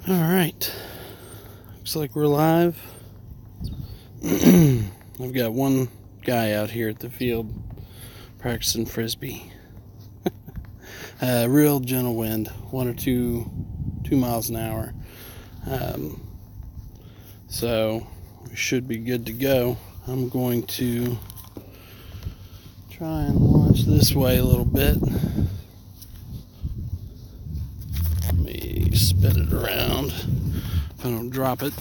All right, looks like we're live. I've got one guy out here at the field practicing frisbee. Real gentle wind, 1 or 2 miles an hour. So we should be good to go. I'm going to try and launch this way a little bit. Let me spin it around if I don't drop it.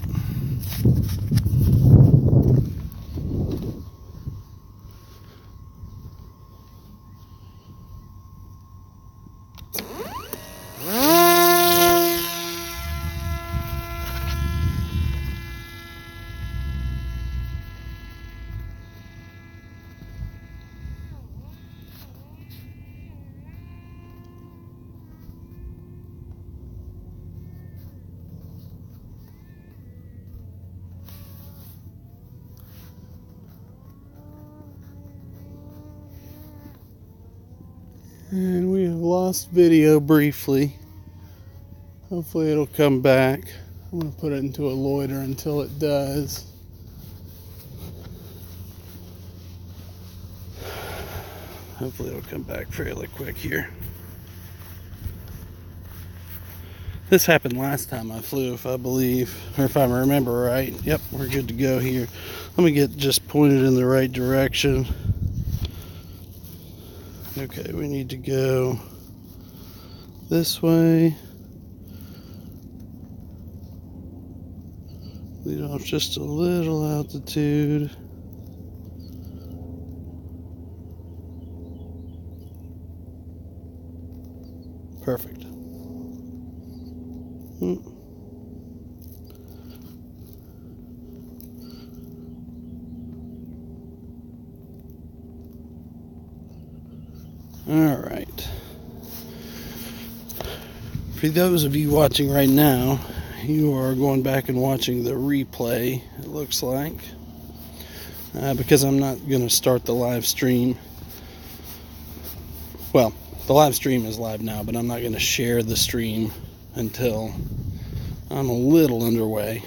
And we have lost video briefly. Hopefully it'll come back. I'm going to put it into a loiter until it does. Hopefully it'll come back fairly quick here. This happened last time I flew, if I believe, or if I remember right. Yep, we're good to go here. Let me get just pointed in the right direction. Okay, we need to go this way. Lead off just a little altitude. Perfect. All right. For those of you watching right now, you are going back and watching the replay, it looks like, because I'm not going to start the live stream. Well, the live stream is live now, but I'm not going to share the stream until I'm a little underway.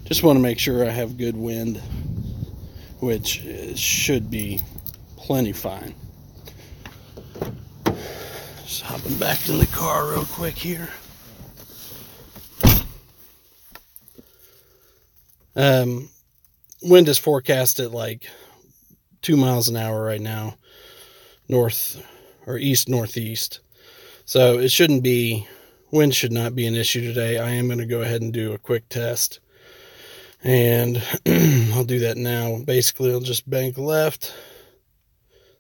Just want to make sure I have good wind, which should be plenty fine. Just hopping back in the car real quick here. Wind is forecast at like 2 miles an hour right now, north or east-northeast. So it shouldn't be, wind should not be an issue today. I am going to go ahead and do a quick test. And I'll do that now. Basically, I'll just bank left.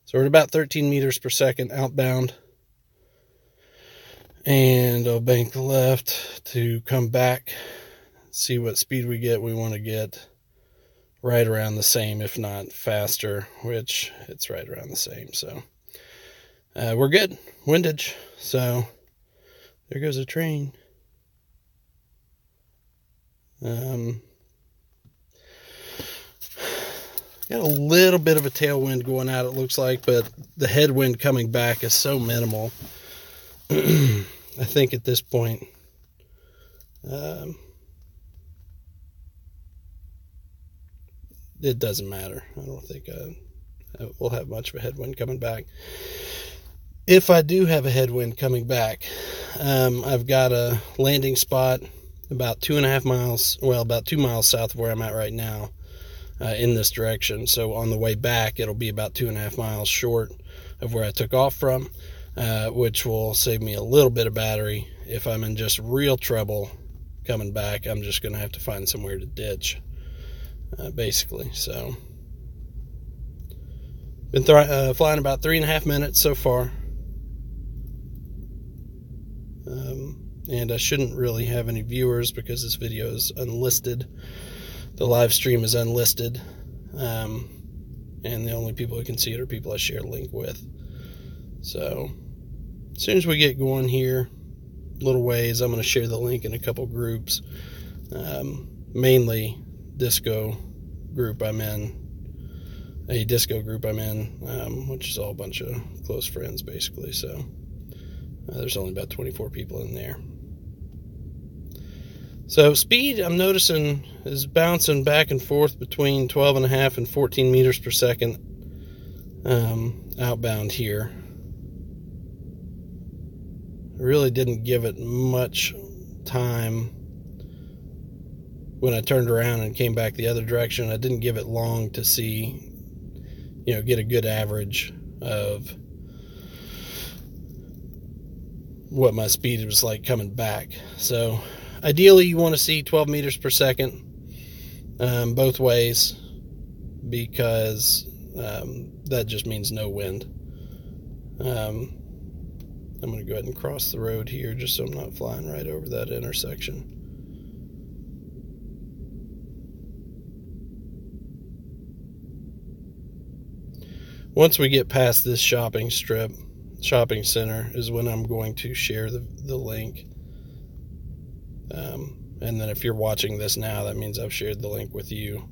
So we're at about 13 meters per second outbound. And I'll bank left to come back, see what speed we get. We want to get right around the same, if not faster, which it's right around the same. So we're good. Windage. So there goes a train. Got a little bit of a tailwind going out, it looks like, but the headwind coming back is so minimal. I think at this point, it doesn't matter. I don't think we'll have much of a headwind coming back. If I do have a headwind coming back, I've got a landing spot about 2.5 miles, well, about 2 miles south of where I'm at right now. In this direction. So on the way back, it'll be about 2.5 miles short of where I took off from, which will save me a little bit of battery. If I'm in just real trouble coming back, I'm just going to have to find somewhere to ditch, basically. So been flying about 3.5 minutes so far. And I shouldn't really have any viewers because this video is unlisted. The live stream is unlisted, and the only people who can see it are people I share a link with. So as soon as we get going here, little ways, I'm going to share the link in a couple groups, mainly disco group I'm in, which is all a bunch of close friends basically. So There's only about 24 people in there. So speed, I'm noticing, is bouncing back and forth between 12.5 and 14 meters per second outbound here. I really didn't give it much time when I turned around and came back the other direction. I didn't give it long to see, get a good average of what my speed was like coming back. So ideally you want to see 12 meters per second both ways, because that just means no wind. I'm going to go ahead and cross the road here just so I'm not flying right over that intersection. Once we get past this shopping center is when I'm going to share the link. And then if you're watching this now, that means I've shared the link with you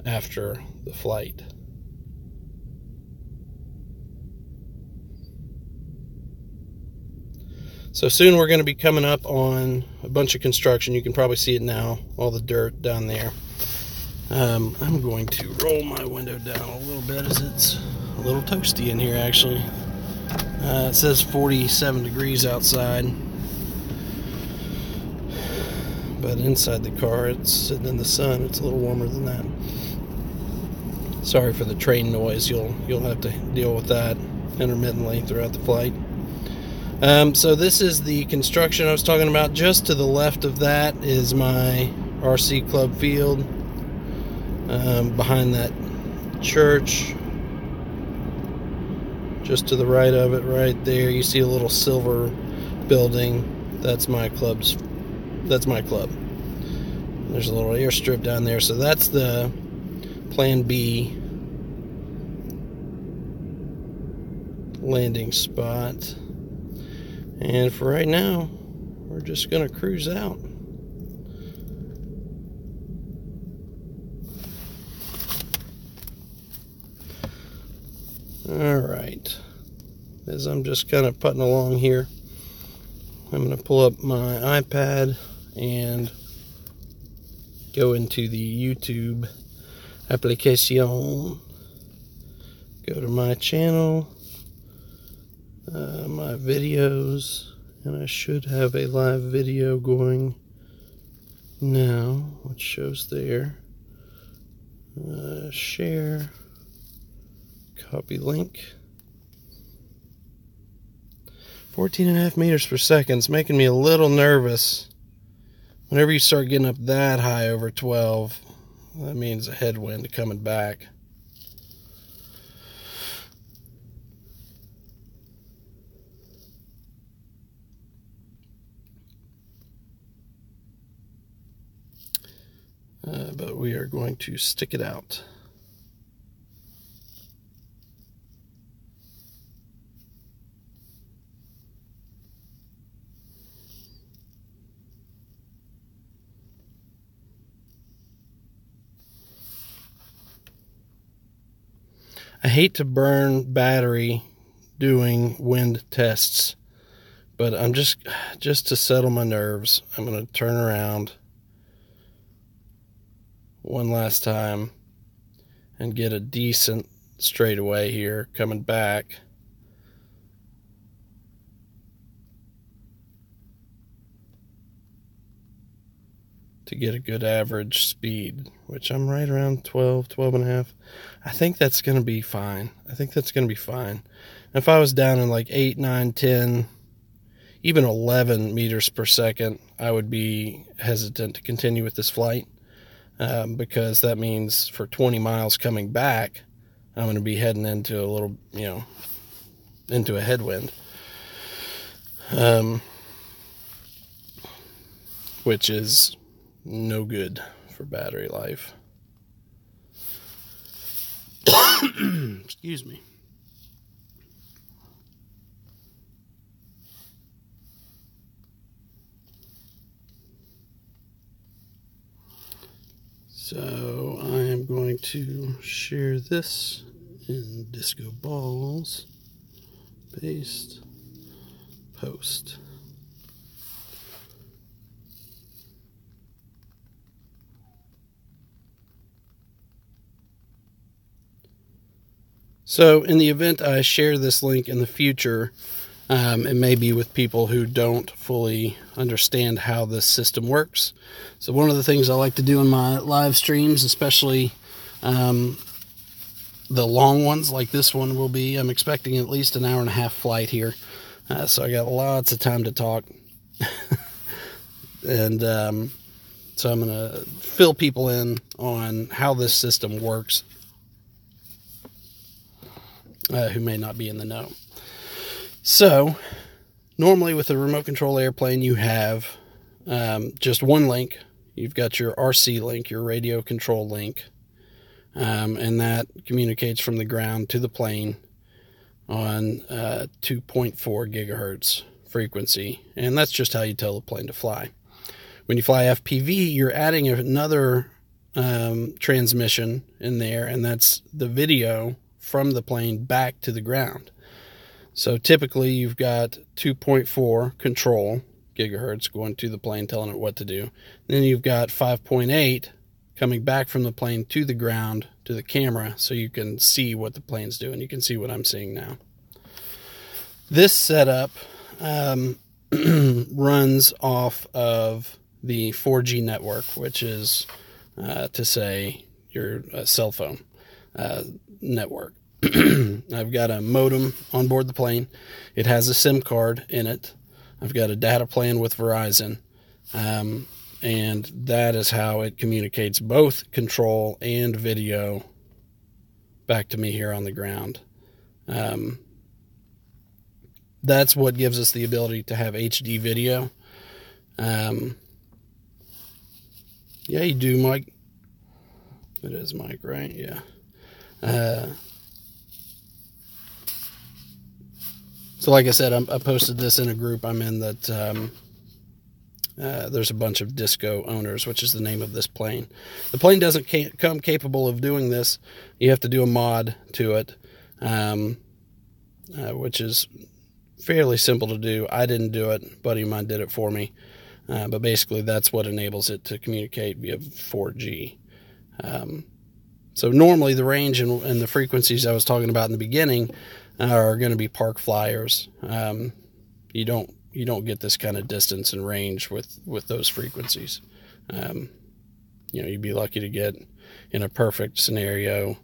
after the flight. So soon we're going to be coming up on a bunch of construction. You can probably see it now, all the dirt down there. I'm going to roll my window down a little bit as it's a little toasty in here actually. It says 47 degrees outside, but inside the car it's sitting in the sun. It's a little warmer than that. Sorry for the train noise. You'll have to deal with that intermittently throughout the flight. So this is the construction I was talking about. Just to the left of that is my RC Club field. Behind that church, just to the right of it, right there, you see a little silver building. That's my club. There's a little airstrip down there, so that's the Plan B landing spot. And for right now, we're just gonna cruise out. Alright, as I'm just kind of putting along here, I'm going to pull up my iPad and go into the YouTube application, go to my channel, my videos, and I should have a live video going now, which shows there. Share. Copy link. 14.5 meters per second is making me a little nervous. Whenever you start getting up that high over 12, that means a headwind coming back. But we are going to stick it out. I hate to burn battery doing wind tests, but I'm just to settle my nerves, I'm going to turn around one last time and get a decent straightaway here coming back. To get a good average speed, which I'm right around 12.5. I think that's going to be fine. If I was down in like 8, 9, 10, even 11 meters per second, I would be hesitant to continue with this flight, because that means for 20 miles coming back, I'm going to be heading into a little, into a headwind, which is no good for battery life. Excuse me. So I am going to share this in Disco Balls. Paste. post. So in the event I share this link in the future, it may be with people who don't fully understand how this system works. So one of the things I like to do in my live streams, especially the long ones like this one will be, I'm expecting at least an 1.5 hour flight here. So I got lots of time to talk. And so I'm going to fill people in on how this system works, who may not be in the know. So, normally with a remote control airplane, you have just one link. You've got your RC link, your radio control link, and that communicates from the ground to the plane on 2.4 gigahertz frequency, and that's just how you tell the plane to fly. When you fly FPV, you're adding another transmission in there, and that's the video from the plane back to the ground. So typically you've got 2.4 control gigahertz going to the plane telling it what to do. Then you've got 5.8 coming back from the plane to the ground to the camera so you can see what the plane's doing. You can see what I'm seeing now. This setup runs off of the 4G network, which is to say your cell phone network. I've got a modem on board the plane. It has a SIM card in it. I've got a data plan with Verizon. And that is how it communicates both control and video back to me here on the ground. That's what gives us the ability to have HD video. Yeah, you do, Mike. It is Mike, right? Yeah. So like I said, I posted this in a group I'm in that there's a bunch of Disco owners, which is the name of this plane. The plane doesn't come capable of doing this. You have to do a mod to it, which is fairly simple to do. I didn't do it. A buddy of mine did it for me. But basically that's what enables it to communicate via 4G. So normally the range and the frequencies I was talking about in the beginning are going to be park flyers. You don't get this kind of distance and range with those frequencies. You'd be lucky to get, in a perfect scenario,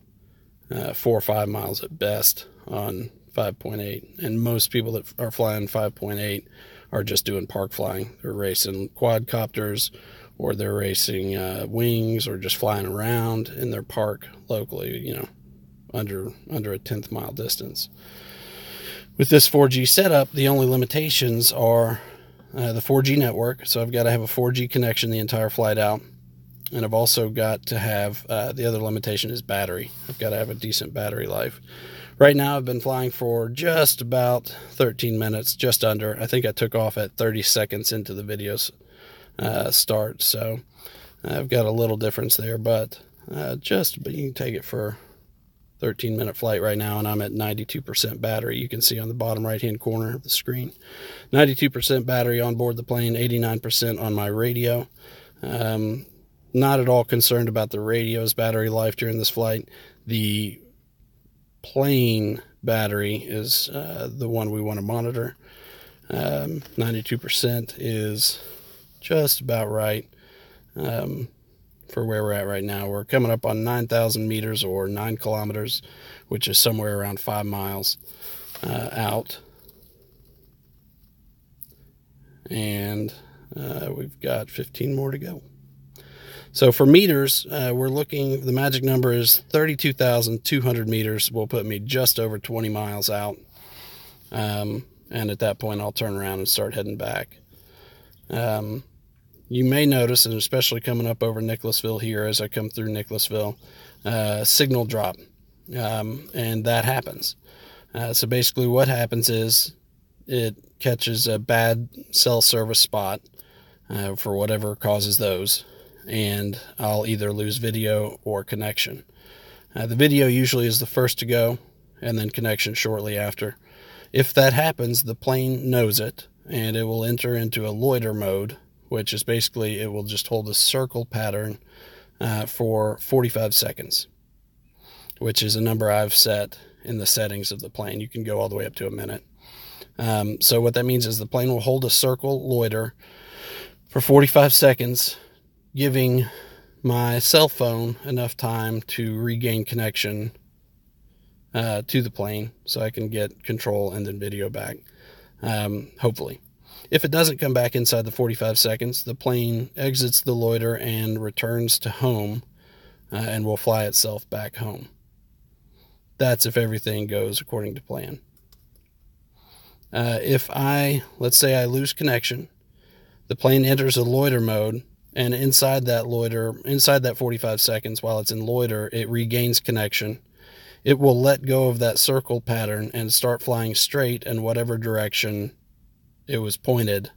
4 or 5 miles at best on 5.8. And most people that are flying 5.8 are just doing park flying. They're racing quadcopters, or they're racing wings, or just flying around in their park locally, under a 10th mile distance. With this 4G setup, the only limitations are the 4G network. So I've got to have a 4G connection the entire flight out. And I've also got to have, the other limitation is battery. I've got to have a decent battery life. Right now I've been flying for just about 13 minutes, just under. I think I took off at 30 seconds into the video's start. So I've got a little difference there, but you can take it for 13-minute flight right now, and I'm at 92% battery. You can see on the bottom right-hand corner of the screen. 92% battery on board the plane, 89% on my radio. Not at all concerned about the radio's battery life during this flight. The plane battery is the one we want to monitor. 92% is just about right. For where we're at right now. We're coming up on 9,000 meters, or 9 kilometers, which is somewhere around 5 miles out. And we've got 15 more to go. So for meters, we're looking, the magic number is 32,200 meters will put me just over 20 miles out. And at that point, I'll turn around and start heading back. You may notice, and especially coming up over Nicholasville here as I come through Nicholasville, signal drop, and that happens. So basically what happens is it catches a bad cell service spot for whatever causes those, and I'll either lose video or connection. The video usually is the first to go, and then connection shortly after. If that happens, the plane knows it, and it will enter into a loiter mode, which is basically it will just hold a circle pattern for 45 seconds, which is a number I've set in the settings of the plane. You can go all the way up to a minute. So what that means is the plane will hold a circle loiter for 45 seconds, giving my cell phone enough time to regain connection to the plane so I can get control and then video back, hopefully. If it doesn't come back inside the 45 seconds, the plane exits the loiter and returns to home and will fly itself back home. That's if everything goes according to plan. Let's say I lose connection, the plane enters a loiter mode, and inside that 45 seconds, while it's in loiter, it regains connection. It will let go of that circle pattern and start flying straight in whatever direction it was pointed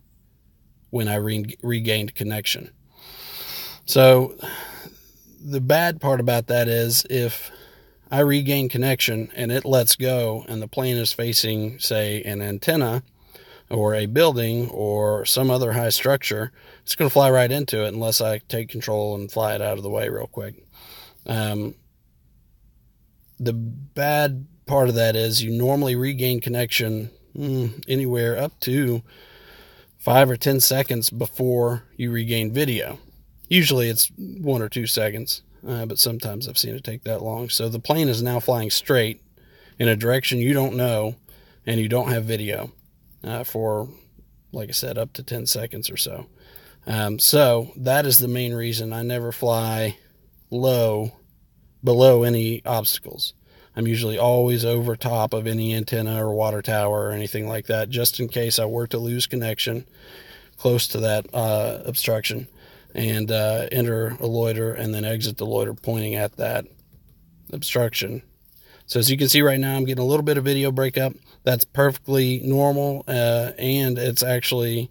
when I regained connection. So the bad part about that is if I regain connection and it lets go and the plane is facing, say, an antenna or a building or some other high structure, it's going to fly right into it unless I take control and fly it out of the way real quick. The bad part of that is you normally regain connection anywhere up to 5 or 10 seconds before you regain video. Usually it's 1 or 2 seconds, but sometimes I've seen it take that long. So the plane is now flying straight in a direction you don't know, and you don't have video for, like I said, up to 10 seconds or so. So that is the main reason I never fly below any obstacles. I'm usually always over top of any antenna or water tower or anything like that, just in case I were to lose connection close to that obstruction, and enter a loiter and then exit the loiter pointing at that obstruction. So as you can see right now, I'm getting a little bit of video breakup. That's perfectly normal, and it's actually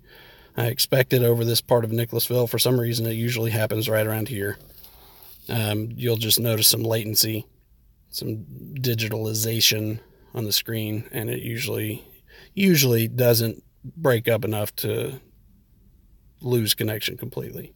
expected over this part of Nicholasville. For some reason, it usually happens right around here. You'll just notice some latency, some digitalization on the screen, and it usually doesn't break up enough to lose connection completely.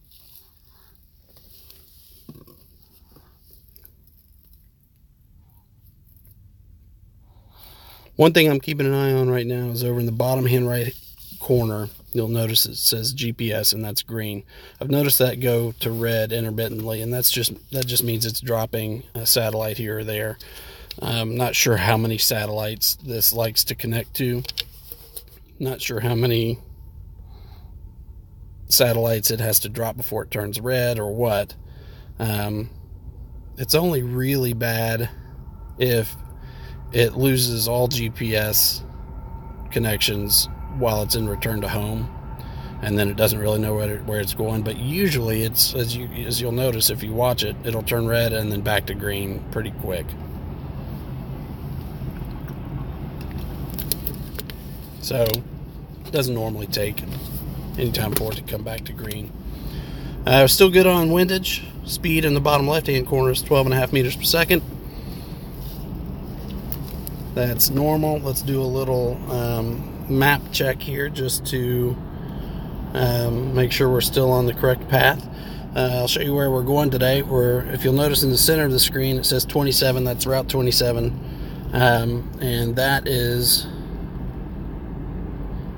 One thing I'm keeping an eye on right now is over in the bottom hand right corner. You'll notice it says GPS, and that's green. I've noticed that go to red intermittently, and that just means it's dropping a satellite here or there. I'm not sure how many satellites this likes to connect to. Not sure how many satellites it has to drop before it turns red or what. It's only really bad if it loses all GPS connections while it's in return to home, and then it doesn't really know where it's going. But usually it's, as you'll notice if you watch it, it'll turn red and then back to green pretty quick. So it doesn't normally take any time for it to come back to green. Still good on windage. Speed in the bottom left hand corner is 12.5 meters per second. That's normal. Let's do a little map check here just to make sure we're still on the correct path. I'll show you where we're going today. If you'll notice in the center of the screen, it says 27. That's Route 27. And that is,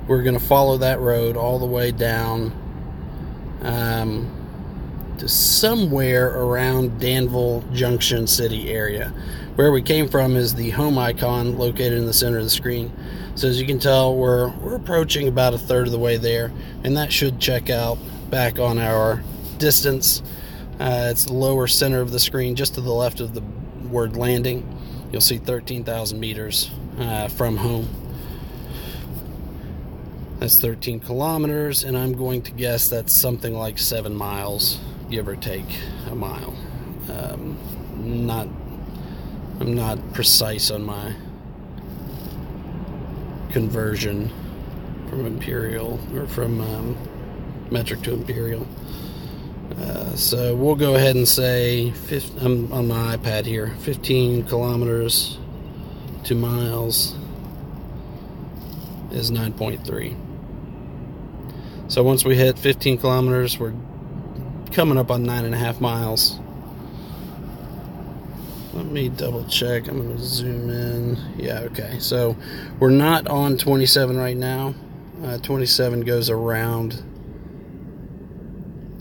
we're going to follow that road all the way down to somewhere around Danville Junction City area. Where we came from is the home icon located in the center of the screen. So as you can tell, we're approaching about a third of the way there, and that should check out back on our distance. It's the lower center of the screen, just to the left of the word landing. You'll see 13,000 meters from home. That's 13 kilometers, and I'm going to guess that's something like 7 miles, give or take a mile. I'm not precise on my conversion from imperial or from metric to imperial. So we'll go ahead and say, I'm on my iPad here, 15 kilometers to miles. is 9.3. So once we hit 15 kilometers, we're coming up on 9.5 miles. Let me double check. I'm going to zoom in. Yeah, okay. So we're not on 27 right now. 27 goes around.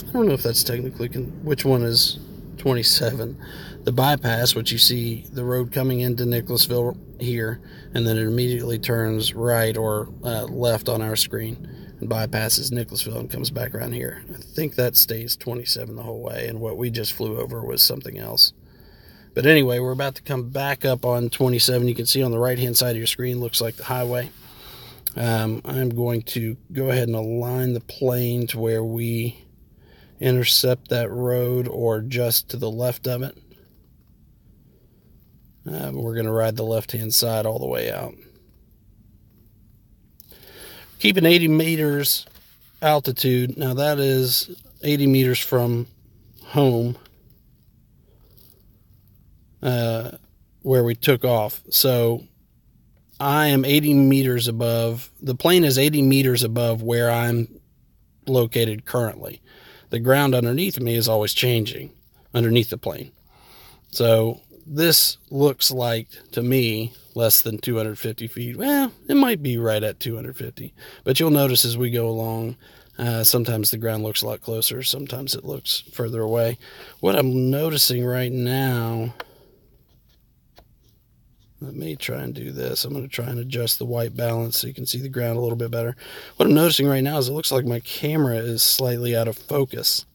I don't know if that's technically, which one is 27? The bypass, which you see the road coming into Nicholasville here, and then it immediately turns right or left on our screen and bypasses Nicholasville and comes back around here. I think that stays 27 the whole way, and what we just flew over was something else. But anyway, we're about to come back up on 27. You can see on the right-hand side of your screen, looks like the highway. I'm going to go ahead and align the plane to where we intercept that road or just to the left of it. We're going to ride the left-hand side all the way out. Keeping 80 meters altitude. Now that is 80 meters from home, where we took off. So I am 80 meters above, the plane is 80 meters above where I'm located currently. The ground underneath me is always changing underneath the plane. So this looks like, to me, less than 250 feet. Well, it might be right at 250. But you'll notice as we go along, sometimes the ground looks a lot closer. Sometimes it looks further away. What I'm noticing right now, let me try and do this. I'm going to try and adjust the white balance so you can see the ground a little bit better. What I'm noticing right now is it looks like my camera is slightly out of focus,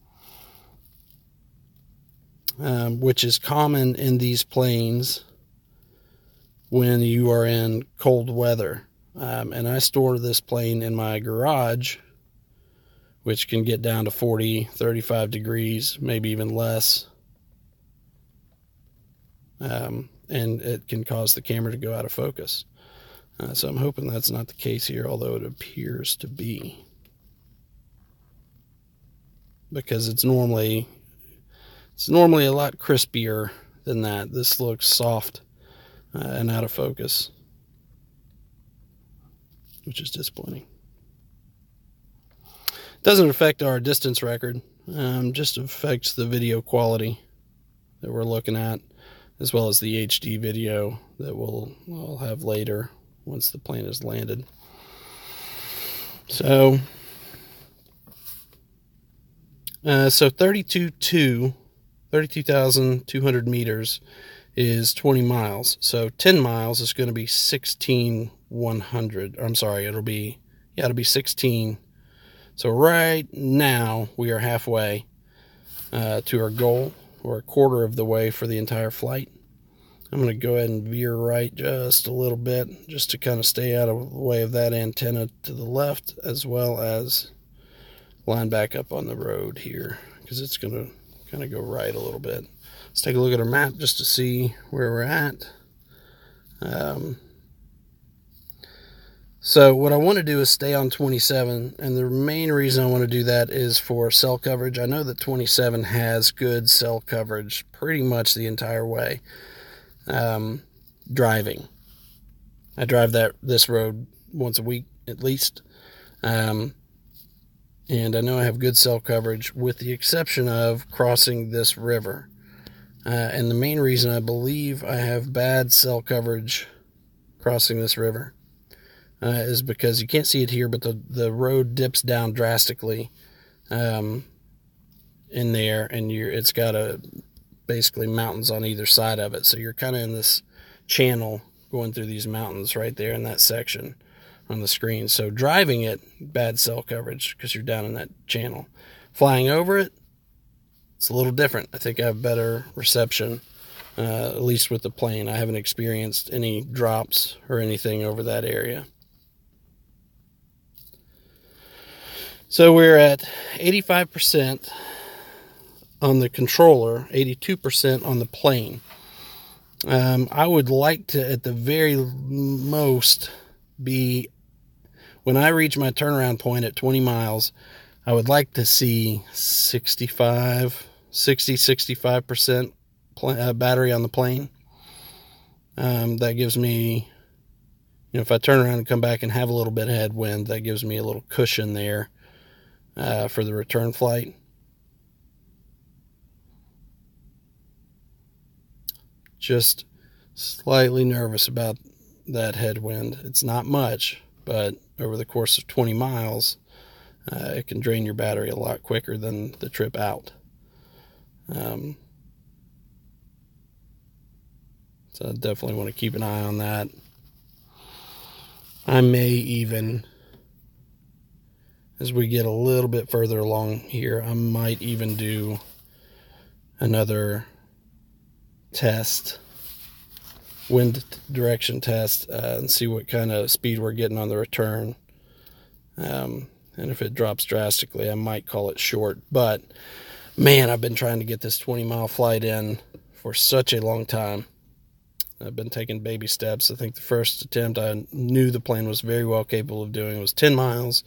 which is common in these planes when you are in cold weather. And I store this plane in my garage, which can get down to 40, 35 degrees, maybe even less. And it can cause the camera to go out of focus. So I'm hoping that's not the case here, although it appears to be. Because it's normally a lot crispier than that. This looks soft and out of focus, which is disappointing. Doesn't affect our distance record, just affects the video quality that we're looking at, as well as the HD video that we'll have later once the plane is landed. So 32,200 meters is 20 miles. So 10 miles is going to be 16,100. I'm sorry, it'll be 16. So right now we are halfway to our goal, or a quarter of the way for the entire flight. I'm going to go ahead and veer right just a little bit, just to kind of stay out of the way of that antenna to the left, as well as line back up on the road here, because it's going to kind of go right a little bit. Let's take a look at our map just to see where we're at. So what I want to do is stay on 27, and the main reason I want to do that is for cell coverage. I know that 27 has good cell coverage pretty much the entire way. Driving. I drive this road once a week at least. And I know I have good cell coverage with the exception of crossing this river. And the main reason I believe I have bad cell coverage crossing this river is because you can't see it here, but the road dips down drastically in there, and it's got basically mountains on either side of it. So you're kind of in this channel going through these mountains right there in that section on the screen. So driving it, bad cell coverage because you're down in that channel. Flying over it, it's a little different. I think I have better reception, at least with the plane. I haven't experienced any drops or anything over that area. So we're at 85% on the controller, 82% on the plane. I would like to, at the very most, be, when I reach my turnaround point at 20 miles, I would like to see 65% battery on the plane. That gives me, if I turn around and come back and have a little bit of headwind, that gives me a little cushion there for the return flight. Just slightly nervous about that headwind. It's not much, but over the course of 20 miles, it can drain your battery a lot quicker than the trip out. So I definitely want to keep an eye on that. I may even, as we get a little bit further along here, I might even do another test, wind direction test, and see what kind of speed we're getting on the return. And if it drops drastically, I might call it short. But man, I've been trying to get this 20-mile flight in for such a long time. I've been taking baby steps. I think the first attempt I knew the plane was very well capable of doing was 10 miles.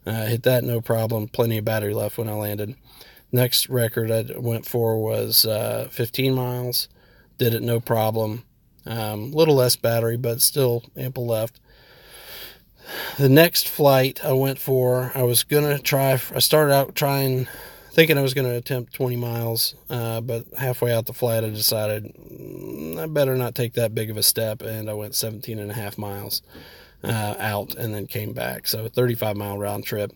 Hit that no problem. Plenty of battery left when I landed. Next record I went for was 15 miles. Did it no problem. Little less battery, but still ample left. The next flight I went for, I started out thinking I was going to attempt 20 miles, but halfway out the flight I decided I better not take that big of a step, and I went 17 and a half miles out and then came back. So a 35-mile round trip,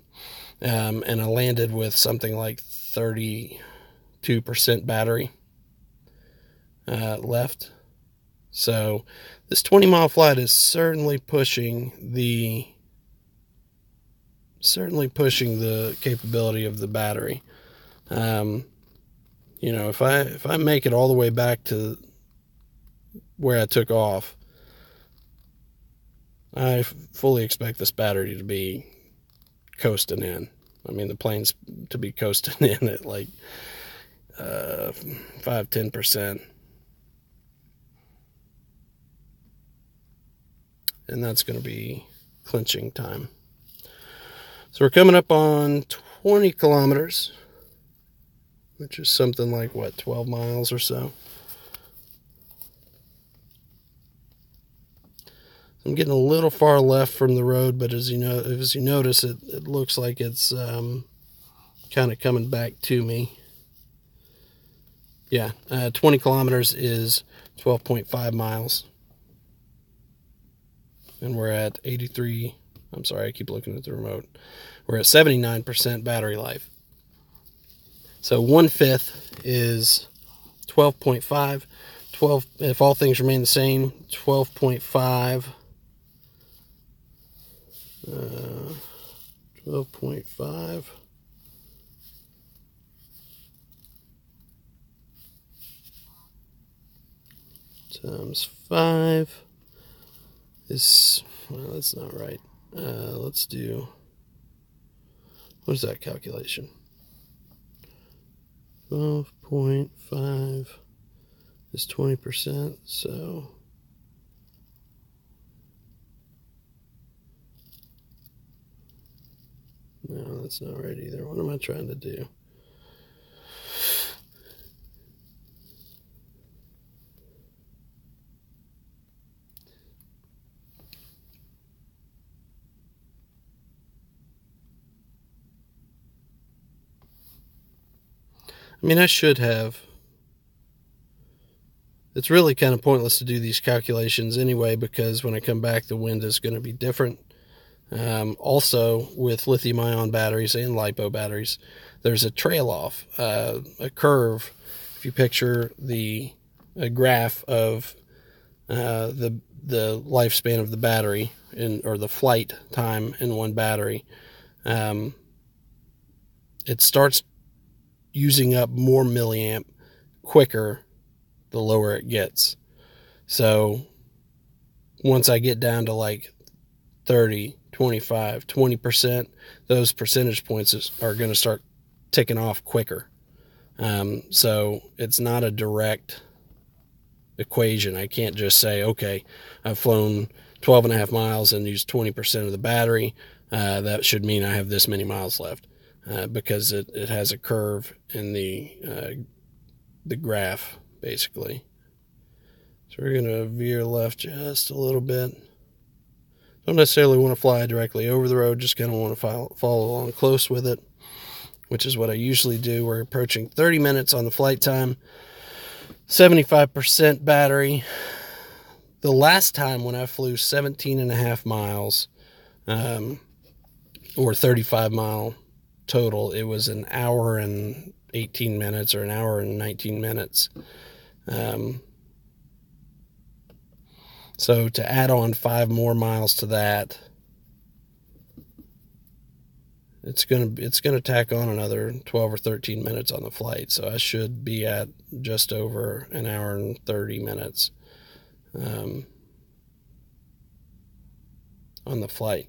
and I landed with something like 32% battery left. So this 20-mile flight is certainly pushing the capability of the battery. If I make it all the way back to where I took off, I fully expect this battery to be coasting in. I mean, the plane's to be coasting in at like 5-10%. And that's going to be clinching time. So we're coming up on 20 kilometers, which is something like, 12 miles or so. I'm getting a little far left from the road, but as you notice, it looks like it's kind of coming back to me. Yeah, 20 kilometers is 12.5 miles. And we're at 83, I'm sorry, I keep looking at the remote. We're at 79% battery life. So 1/5 is 12.5. 12, if all things remain the same, 12.5. 12.5 times 5 is, well, that's not right. Let's do, what is that calculation? 12.5 is 20%, so no, that's not right either. What am I trying to do? I mean, I should have. It's really kind of pointless to do these calculations anyway, because when I come back, the wind is going to be different. Also, with lithium-ion batteries and LiPo batteries, there's a trail off, a curve. If you picture a graph of the lifespan of the battery or the flight time in one battery, it starts using up more milliamp quicker the lower it gets. So once I get down to like 30, 25, 20%, those percentage points are going to start ticking off quicker. So it's not a direct equation. I can't just say, okay, I've flown 12 and a half miles and used 20% of the battery. That should mean I have this many miles left. Because it has a curve in the graph, basically. So we're going to veer left just a little bit. Don't necessarily want to fly directly over the road, just kind of want to follow along close with it, which is what I usually do. We're approaching 30 minutes on the flight time, 75% battery. The last time when I flew 17.5 miles, or 35 mile total, it was an hour and 18 minutes or an hour and 19 minutes. So to add on 5 more miles to that, it's gonna tack on another 12 or 13 minutes on the flight. So I should be at just over an hour and 30 minutes on the flight.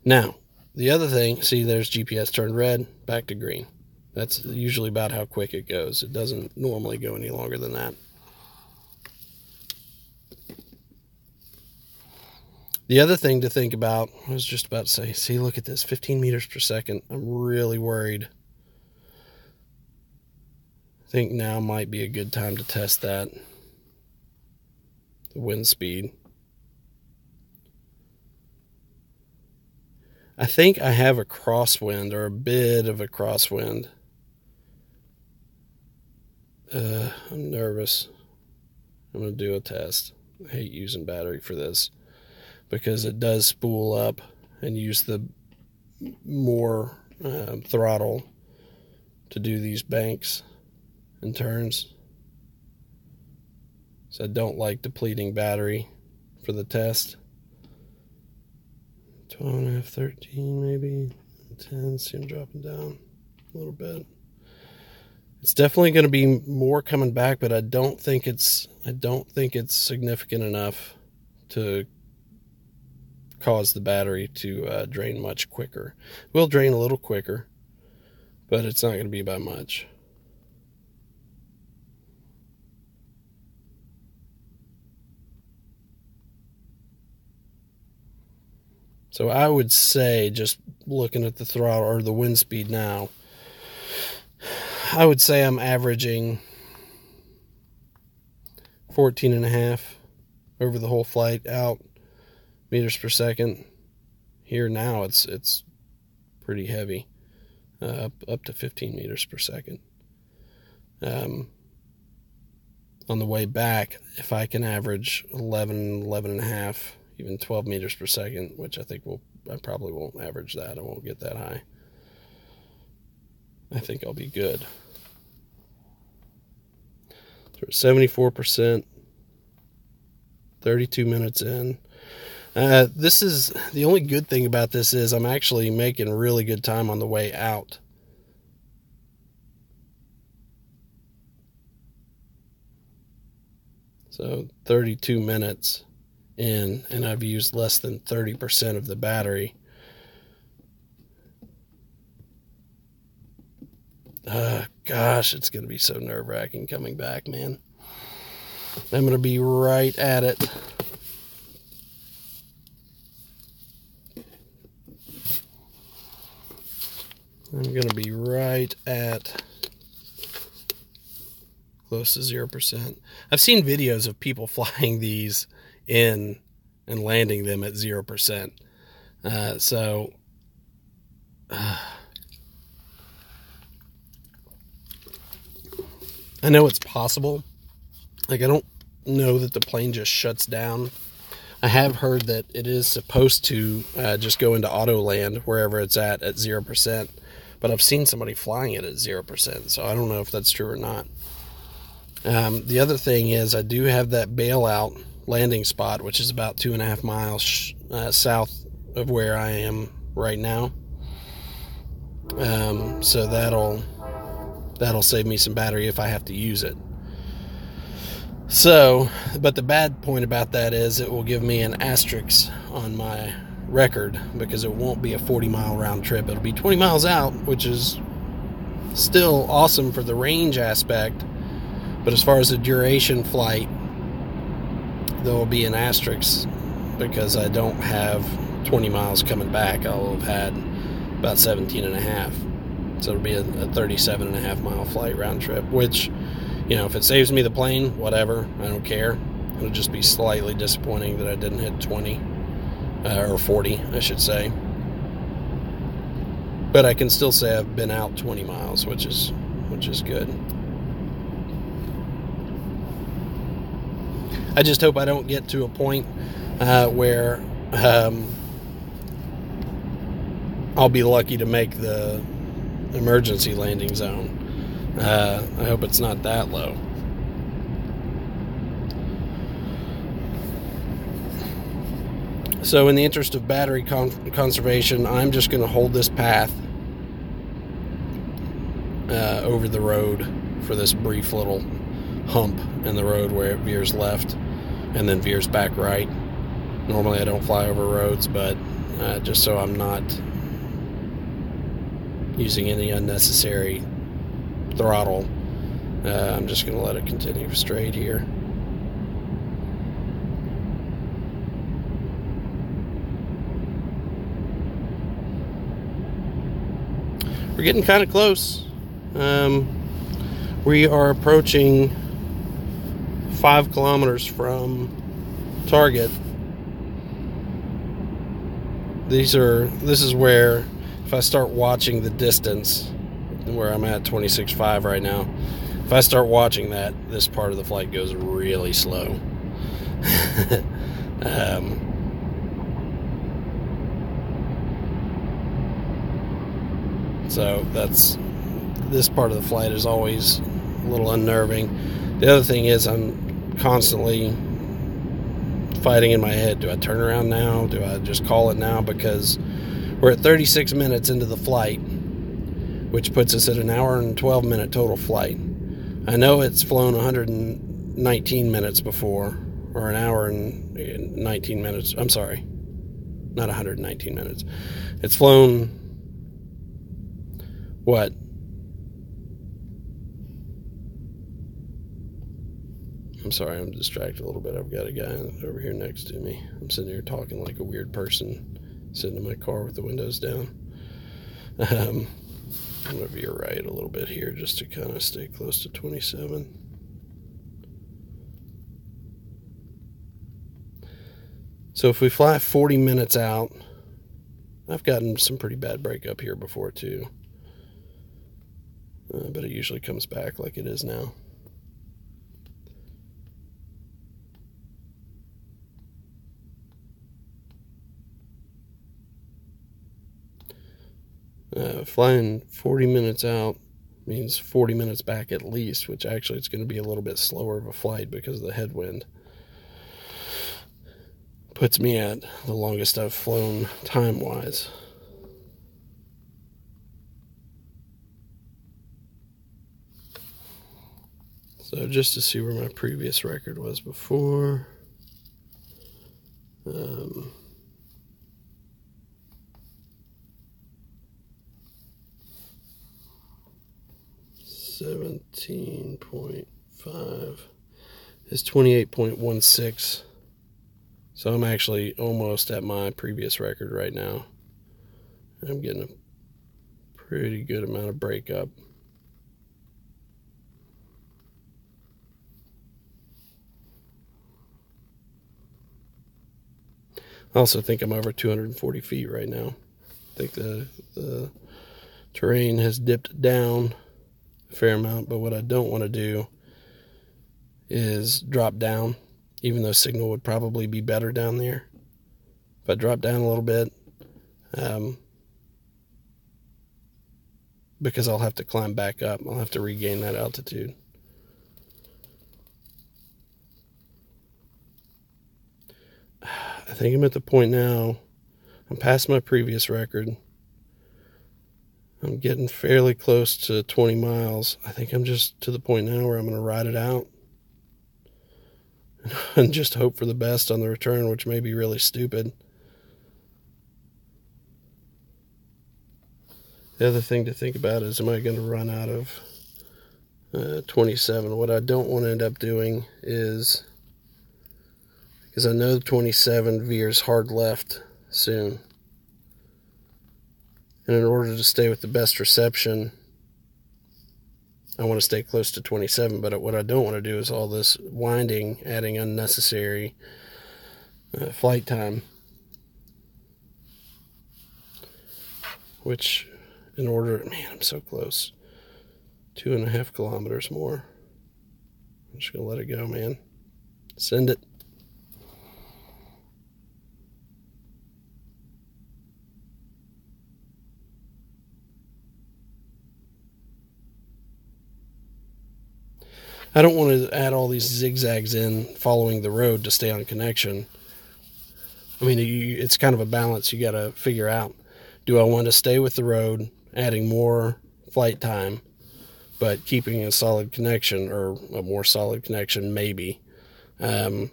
Now, the other thing, see, there's GPS turned red, back to green. That's usually about how quick it goes. It doesn't normally go any longer than that. The other thing to think about, I was just about to say, see, look at this, 15 meters per second. I'm really worried. I think now might be a good time to test that. The wind speed. I think I have a crosswind, or a bit of a crosswind. I'm nervous. I'm going to do a test. I hate using battery for this, because it does spool up and use the more throttle to do these banks and turns. So I don't like depleting battery for the test. 12.5, 13 maybe, 10, see I'm dropping down a little bit. It's definitely going to be more coming back, but I don't think it's significant enough to cause the battery to drain much quicker. It will drain a little quicker, but it's not going to be by much. So I would say, just looking at the throttle or the wind speed now, I would say I'm averaging 14.5 over the whole flight out meters per second. Here now it's pretty heavy, up to 15 meters per second. On the way back, if I can average 11.5, even 12 meters per second, which I probably won't average that. I won't get that high. I think I'll be good. So we're at 74%, 32 minutes in. This is the only good thing about this is I'm actually making really good time on the way out. So 32 minutes in, and I've used less than 30% of the battery. Gosh, it's going to be so nerve-wracking coming back, man. I'm going to be right at it. I'm going to be right at close to 0%. I've seen videos of people flying these in and landing them at 0%. I know it's possible. Like, I don't know that the plane just shuts down. I have heard that it is supposed to just go into auto land wherever it's at 0%. But I've seen somebody flying it at 0%, so I don't know if that's true or not. The other thing is I do have that bailout landing spot, which is about 2.5 miles south of where I am right now. So that'll save me some battery if I have to use it. So, but the bad point about that is it will give me an asterisk on my record, because it won't be a 40-mile round trip. It'll be 20 miles out, which is still awesome for the range aspect, but as far as the duration flight, there will be an asterisk because I don't have 20 miles coming back. I'll have had about 17.5, so it'll be a 37.5 mile flight round trip, which, you know, if it saves me the plane, whatever, I don't care. It'll just be slightly disappointing that I didn't hit 20. or 40, I should say. But I can still say I've been out 20 miles, which is good. I just hope I don't get to a point where I'll be lucky to make the emergency landing zone. I hope it's not that low. So in the interest of battery conservation, I'm just going to hold this path over the road for this brief little hump in the road where it veers left and then veers back right. Normally I don't fly over roads, but just so I'm not using any unnecessary throttle, I'm just going to let it continue straight here. We're getting kind of close. We are approaching 5 kilometers from target. This is where, if I start watching the distance, where I'm at 26.5 right now, if I start watching that, this part of the flight goes really slow. So this part of the flight is always a little unnerving. The other thing is I'm constantly fighting in my head. Do I turn around now? Do I just call it now? Because we're at 36 minutes into the flight, which puts us at an hour and 12 minute total flight. I know it's flown 119 minutes before, or an hour and 19 minutes. I'm sorry, not 119 minutes. It's flown, what? I'm sorry, I'm distracted a little bit. I've got a guy over here next to me. I'm sitting here talking like a weird person, sitting in my car with the windows down. I'm going to veer right a little bit here just to kind of stay close to 27. So if we fly 40 minutes out, I've gotten some pretty bad breakup here before too. But it usually comes back like it is now. Flying 40 minutes out means 40 minutes back at least, which actually it's going to be a little bit slower of a flight because of the headwind. Puts me at the longest I've flown time-wise. So just to see where my previous record was before. 17.5 is 28.16. So I'm actually almost at my previous record right now. I'm getting a pretty good amount of breakup. I also think I'm over 240 feet right now. I think the terrain has dipped down a fair amount, but what I don't want to do is drop down, even though signal would probably be better down there. If I drop down a little bit, because I'll have to climb back up. I'll have to regain that altitude. I think I'm at the point now, I'm past my previous record. I'm getting fairly close to 20 miles. I think I'm just to the point now where I'm going to ride it out and just hope for the best on the return, which may be really stupid. The other thing to think about is, am I going to run out of 27? What I don't want to end up doing is, because I know the 27 veers hard left soon. And in order to stay with the best reception, I want to stay close to 27. But what I don't want to do is all this winding, adding unnecessary flight time. which in order, man, I'm so close. 2.5 kilometers more. I'm just going to let it go, man. Send it. I don't want to add all these zigzags in following the road to stay on connection. I mean, it's kind of a balance you got to figure out. Do I want to stay with the road, adding more flight time, but keeping a solid connection, or a more solid connection maybe, and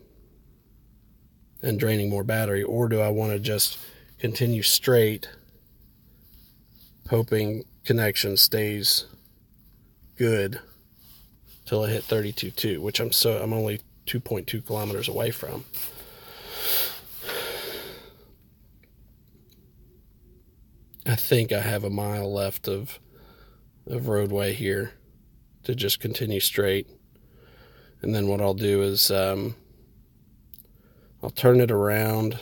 draining more battery? Or do I want to just continue straight, hoping connection stays good till I hit 32.2, which I'm only 2.2 kilometers away from. I think I have a mile left of roadway here to just continue straight. And then what I'll do is I'll turn it around,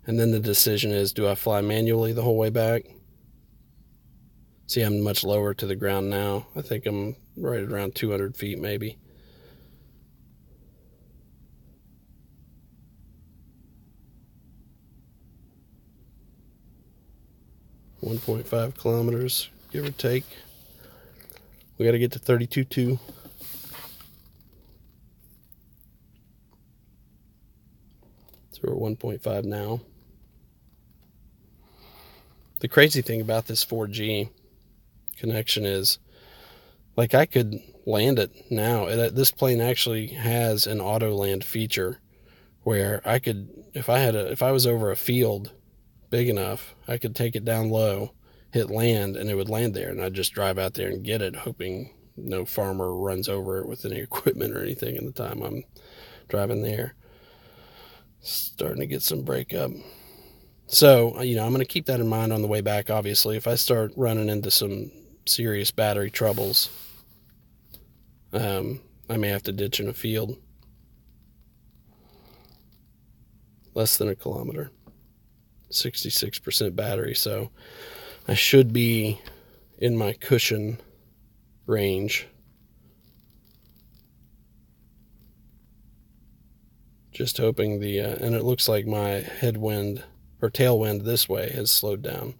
and then the decision is, do I fly manually the whole way back? See, I'm much lower to the ground now. I think I'm right around 200 feet maybe. .5 kilometers, give or take. We got to get to 32.2. So we're at 1.5 now. The crazy thing about this 4G connection is, like, I could land it now. This plane actually has an auto land feature where I could, if I was over a field big enough, I could take it down low, hit land, and it would land there, and I'd just drive out there and get it, hoping no farmer runs over it with any equipment or anything in the time I'm driving there. Starting to get some breakup. So, I'm going to keep that in mind on the way back, obviously. If I start running into some serious battery troubles, I may have to ditch in a field. Less than a kilometer. 66% battery, so I should be in my cushion range. Just hoping and it looks like my headwind or tailwind this way has slowed down.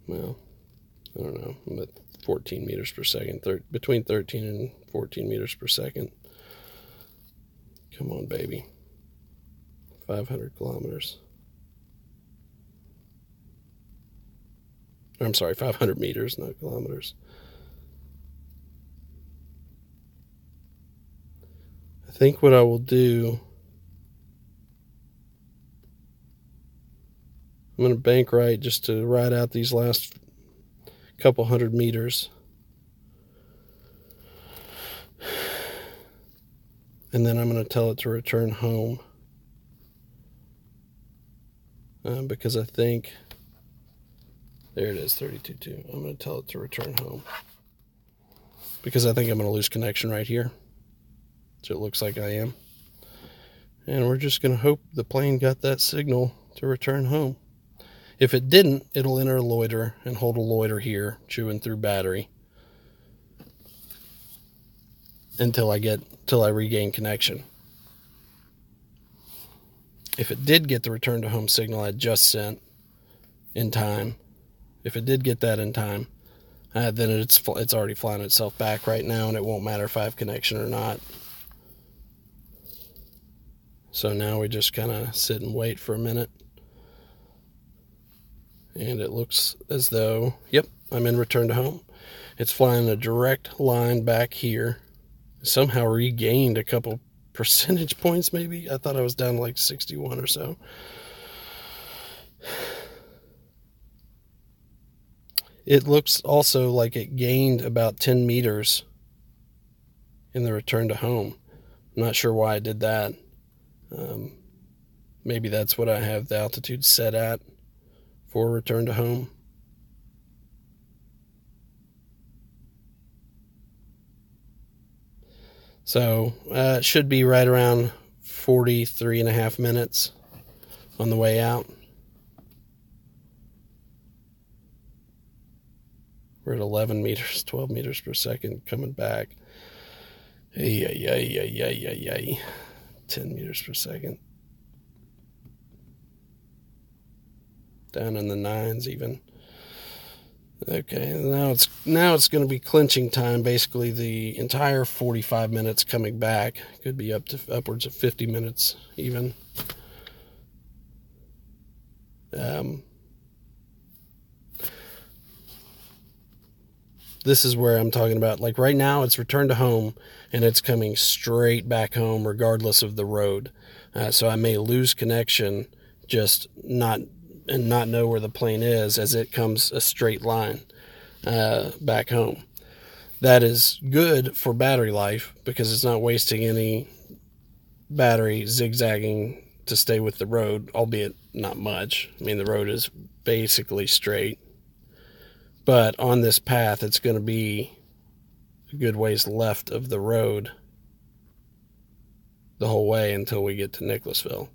Well, I don't know. I'm at 14 meters per second, between 13 and 14 meters per second. Come on, baby. 500 kilometers. I'm sorry, 500 meters, not kilometers. I think what I will do, I'm going to bank right just to ride out these last couple hundred meters. And then I'm going to tell it to return home. Because I think, there it is, 32.2. I'm going to tell it to return home. Because I think I'm going to lose connection right here. So it looks like I am. And we're just going to hope the plane got that signal to return home. If it didn't, it'll enter a loiter and hold a loiter here, chewing through battery, until I regain connection. If it did get the return to home signal I just sent in time, if it did get that in time, then it's already flying itself back right now, and it won't matter if I have connection or not. So now we just kind of sit and wait for a minute. And it looks as though, yep, I'm in return to home. It's flying a direct line back here. Somehow regained a couple percentage points maybe. I thought I was down like 61 or so. It looks also like it gained about 10 meters in the return to home. I'm not sure why I did that. Maybe that's what I have the altitude set at for return to home. So it should be right around 43.5 minutes on the way out. We're at 11 meters, 12 meters per second coming back. 10 meters per second. Down in the 9s even. Okay, now it's going to be clinching time. Basically, the entire 45 minutes coming back. Could be upwards of 50 minutes even. This is where I'm talking about. Like right now, it's return to home, and it's coming straight back home regardless of the road. So I may lose connection, just not know where the plane is as it comes a straight line back home. That is good for battery life because it's not wasting any battery zigzagging to stay with the road, albeit not much. I mean, the road is basically straight. But on this path, it's going to be a good ways left of the road the whole way until we get to Nicholasville.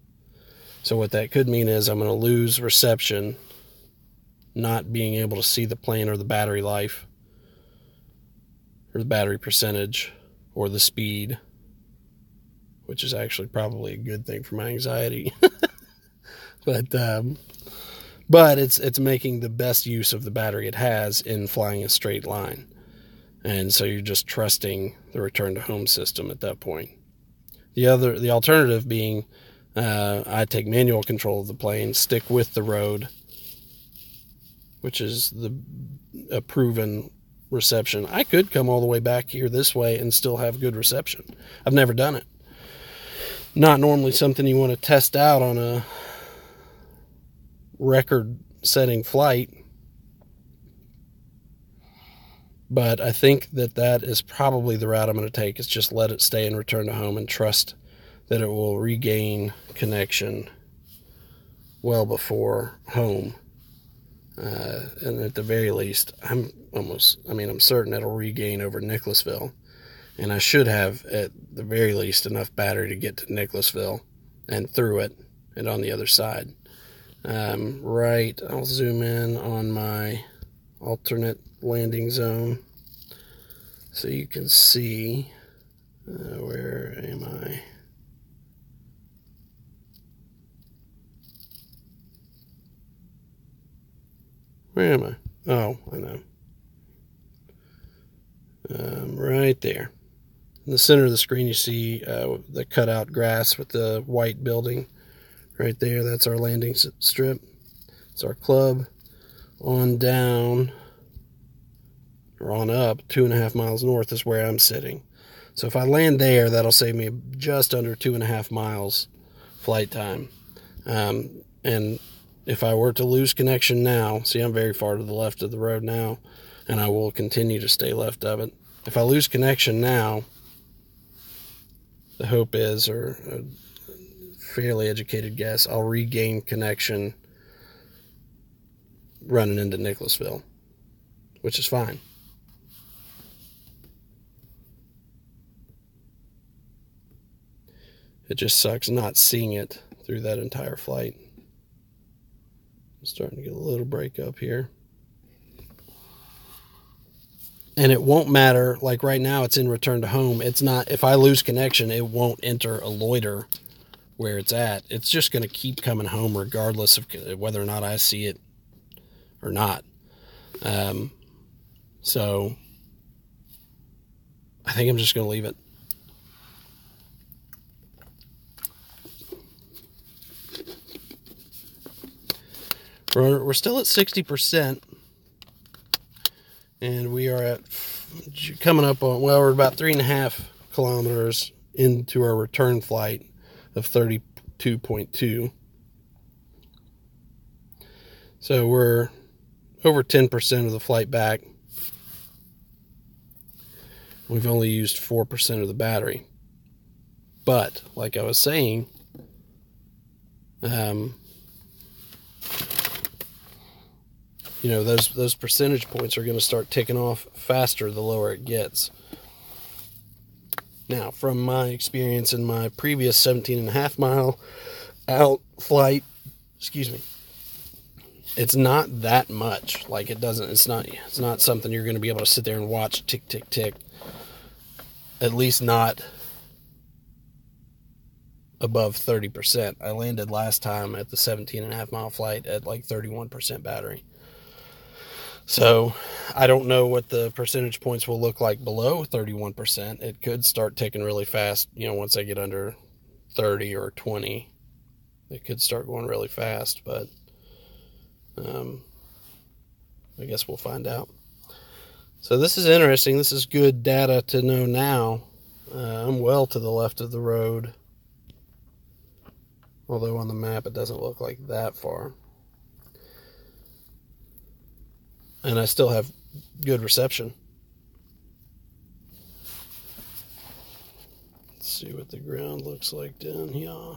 So what that could mean is I'm going to lose reception, not being able to see the plane or the battery life, or the battery percentage, or the speed, which is actually probably a good thing for my anxiety. But it's making the best use of the battery it has in flying a straight line. And so you're just trusting the return to home system at that point. The alternative being I take manual control of the plane, stick with the road, which is a proven reception. I could come all the way back here this way and still have good reception. I've never done it. Not normally something you want to test out on a record-setting flight, but I think that is probably the route I'm going to take, is just let it stay and return to home and trust that it will regain connection well before home. And at the very least, I'm certain it'll regain over Nicholasville. And I should have, at the very least, enough battery to get to Nicholasville and through it and on the other side. I'll zoom in on my alternate landing zone so you can see, where am I? Where am I? Oh, I know. Right there. In the center of the screen, you see the cutout grass with the white building. Right there, that's our landing strip. It's our club. On down, or on up, 2.5 miles north is where I'm sitting. So if I land there, that'll save me just under 2.5 miles flight time. And if I were to lose connection now, see, I'm very far to the left of the road now, and I will continue to stay left of it. If I lose connection now, the hope is, or a fairly educated guess, I'll regain connection running into Nicholasville, which is fine. It just sucks not seeing it through that entire flight. I'm starting to get a little break up here. And it won't matter, like right now it's in return to home. It's not, if I lose connection, it won't enter a loiter where it's at. It's just going to keep coming home regardless of whether or not I see it or not. So I think I'm just going to leave it. We're still at 60%, and we are coming up on, we're about 3.5 kilometers into our return flight of 32.2. So we're over 10% of the flight back. We've only used 4% of the battery. But, like I was saying, those percentage points are going to start ticking off faster the lower it gets. Now, from my experience in my previous 17.5 mile out flight, it's not that much. Like it's not something you're going to be able to sit there and watch tick, tick, tick. At least not above 30%. I landed last time at the 17.5-mile flight at like 31% battery. So I don't know what the percentage points will look like below 31%. It could start ticking really fast, once I get under 30 or 20. It could start going really fast, but I guess we'll find out. So this is interesting. This is good data to know now. I'm well to the left of the road, although on the map it doesn't look like that far. And I still have good reception. Let's see what the ground looks like down here.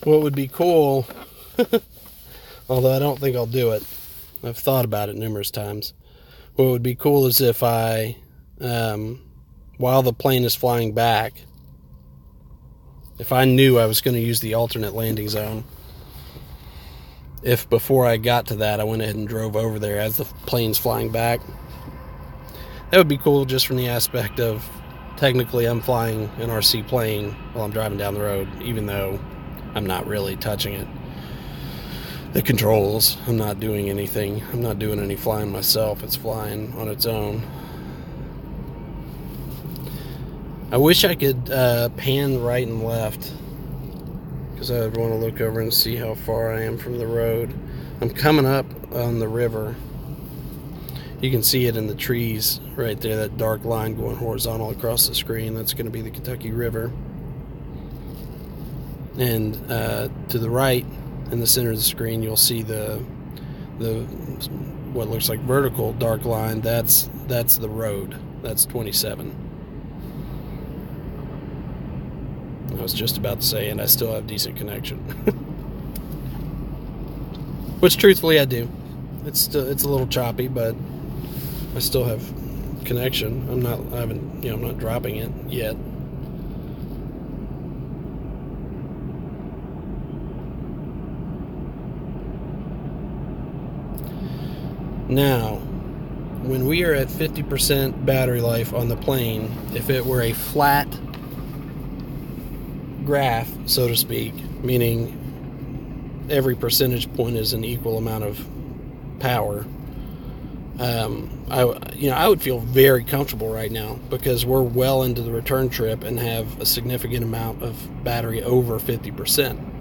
What would be cool, although I don't think I'll do it, I've thought about it numerous times. What would be cool is if I, while the plane is flying back, if I knew I was going to use the alternate landing zone, if before I got to that I went ahead and drove over there as the plane's flying back, that would be cool just from the aspect of technically I'm flying an RC plane while I'm driving down the road, even though I'm not really touching it. The controls, I'm not doing anything. I'm not doing any flying myself. It's flying on its own. I wish I could pan right and left, because I would want to look over and see how far I am from the road. I'm coming up on the river. You can see it in the trees right there, that dark line going horizontal across the screen. That's going to be the Kentucky River. And to the right, in the center of the screen, you'll see the what looks like vertical dark line. That's the road. That's 27. I was just about to say, and I still have decent connection. Which, truthfully, I do. It's a little choppy, but I still have connection. I'm not dropping it yet. Now, when we are at 50% battery life on the plane, if it were a flat graph, so to speak, meaning every percentage point is an equal amount of power, I would feel very comfortable right now, because we're well into the return trip and have a significant amount of battery over 50%.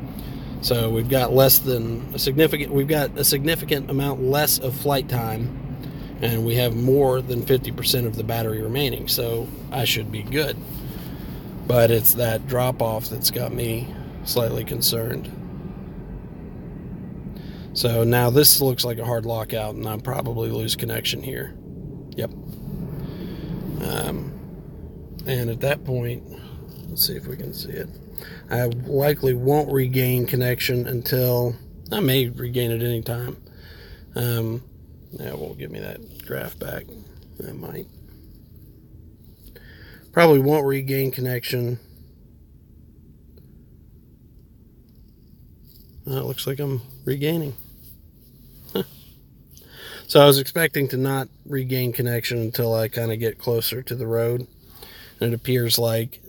So we've got a significant amount less of flight time, and we have more than 50% of the battery remaining. So I should be good. But it's that drop off that's got me slightly concerned. So now this looks like a hard lockout, and I'll probably lose connection here. Yep. And at that point, let's see if we can see it. I likely won't regain connection until, I may regain it any time. That won't give me that graph back. That might. Probably won't regain connection. It looks like I'm regaining. So I was expecting to not regain connection until I kind of get closer to the road. And it appears like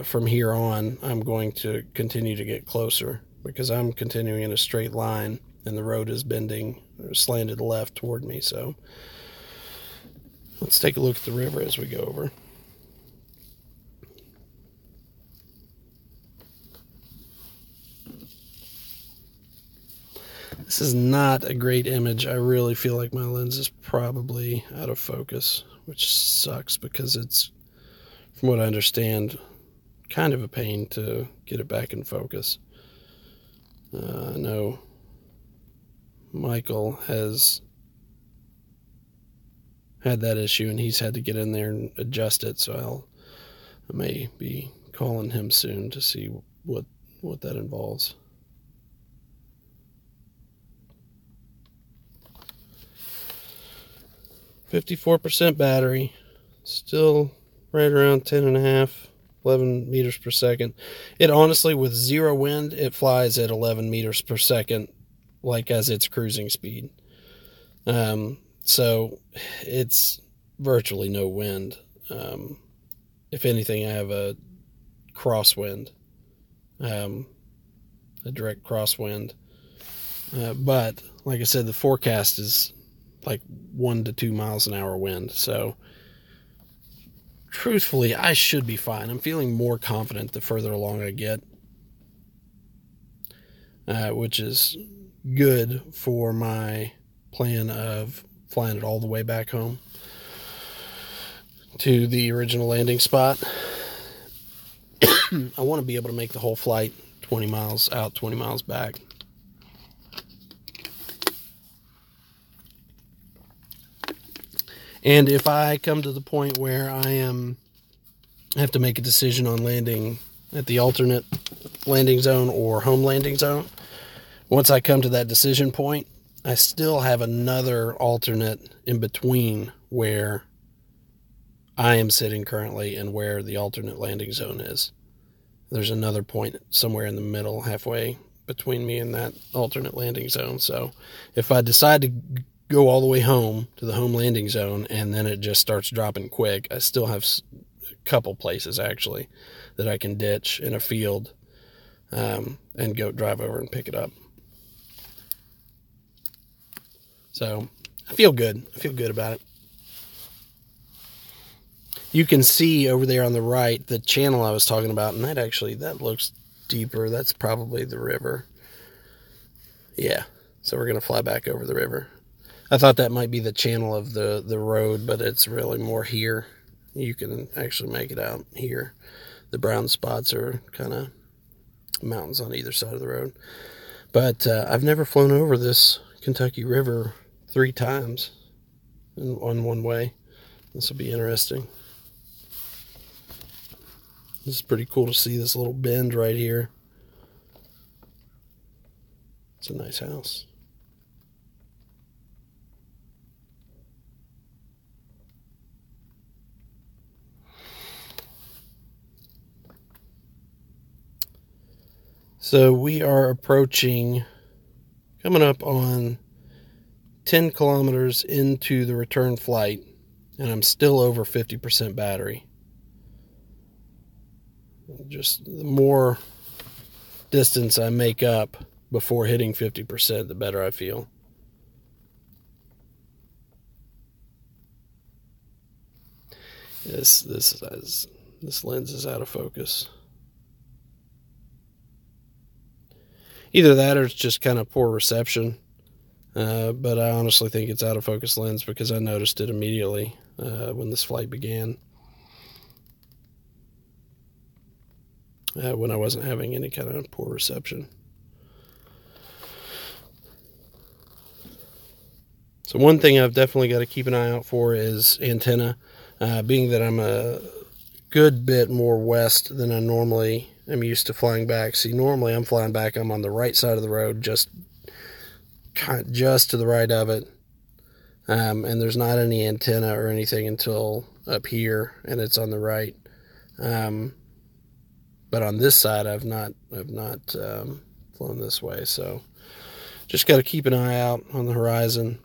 from here on, I'm going to continue to get closer, because I'm continuing in a straight line and the road is bending or slanted left toward me. So let's take a look at the river as we go over. This is not a great image. I really feel like my lens is probably out of focus, which sucks, because it's, from what I understand, kind of a pain to get it back in focus. I know Michael has had that issue, and he's had to get in there and adjust it, so I may be calling him soon to see what that involves. .54% battery, still right around 10.5, 11 meters per second. It honestly, with zero wind, it flies at 11 meters per second, like as its cruising speed. So it's virtually no wind. If anything, I have a crosswind, a direct crosswind. But like I said, the forecast is like 1 to 2 miles an hour wind. So truthfully, I should be fine. I'm feeling more confident the further along I get, which is good for my plan of flying it all the way back home to the original landing spot. I want to be able to make the whole flight 20 miles out, 20 miles back. And if I come to the point where I have to make a decision on landing at the alternate landing zone or home landing zone, once I come to that decision point, I still have another alternate in between where I am sitting currently and where the alternate landing zone is. There's another point somewhere in the middle, halfway between me and that alternate landing zone. So if I decide to go all the way home to the home landing zone and then it just starts dropping quick, I still have a couple places actually that I can ditch in a field and go drive over and pick it up. So I feel good. I feel good about it. You can see over there on the right the channel I was talking about, and that looks deeper. That's probably the river. Yeah, so we're going to fly back over the river. I thought that might be the channel of the road, but it's really more here. You can actually make it out here. The brown spots are kind of mountains on either side of the road. But I've never flown over this Kentucky River 3 times on one way. This will be interesting. This is pretty cool to see this little bend right here. It's a nice house. So we are coming up on 10 kilometers into the return flight, and I'm still over 50% battery. Just the more distance I make up before hitting 50%, the better I feel. This lens is out of focus. Either that or it's just kind of poor reception. But I honestly think it's out of focus lens because I noticed it immediately when this flight began. When I wasn't having any kind of poor reception. So one thing I've definitely got to keep an eye out for is antenna. Being that I'm a good bit more west than I normally am used to flying back. See, normally I'm flying back, I'm on the right side of the road, just to the right of it. And there's not any antenna or anything until up here, and it's on the right. But on this side, I've not flown this way, so just got to keep an eye out on the horizon.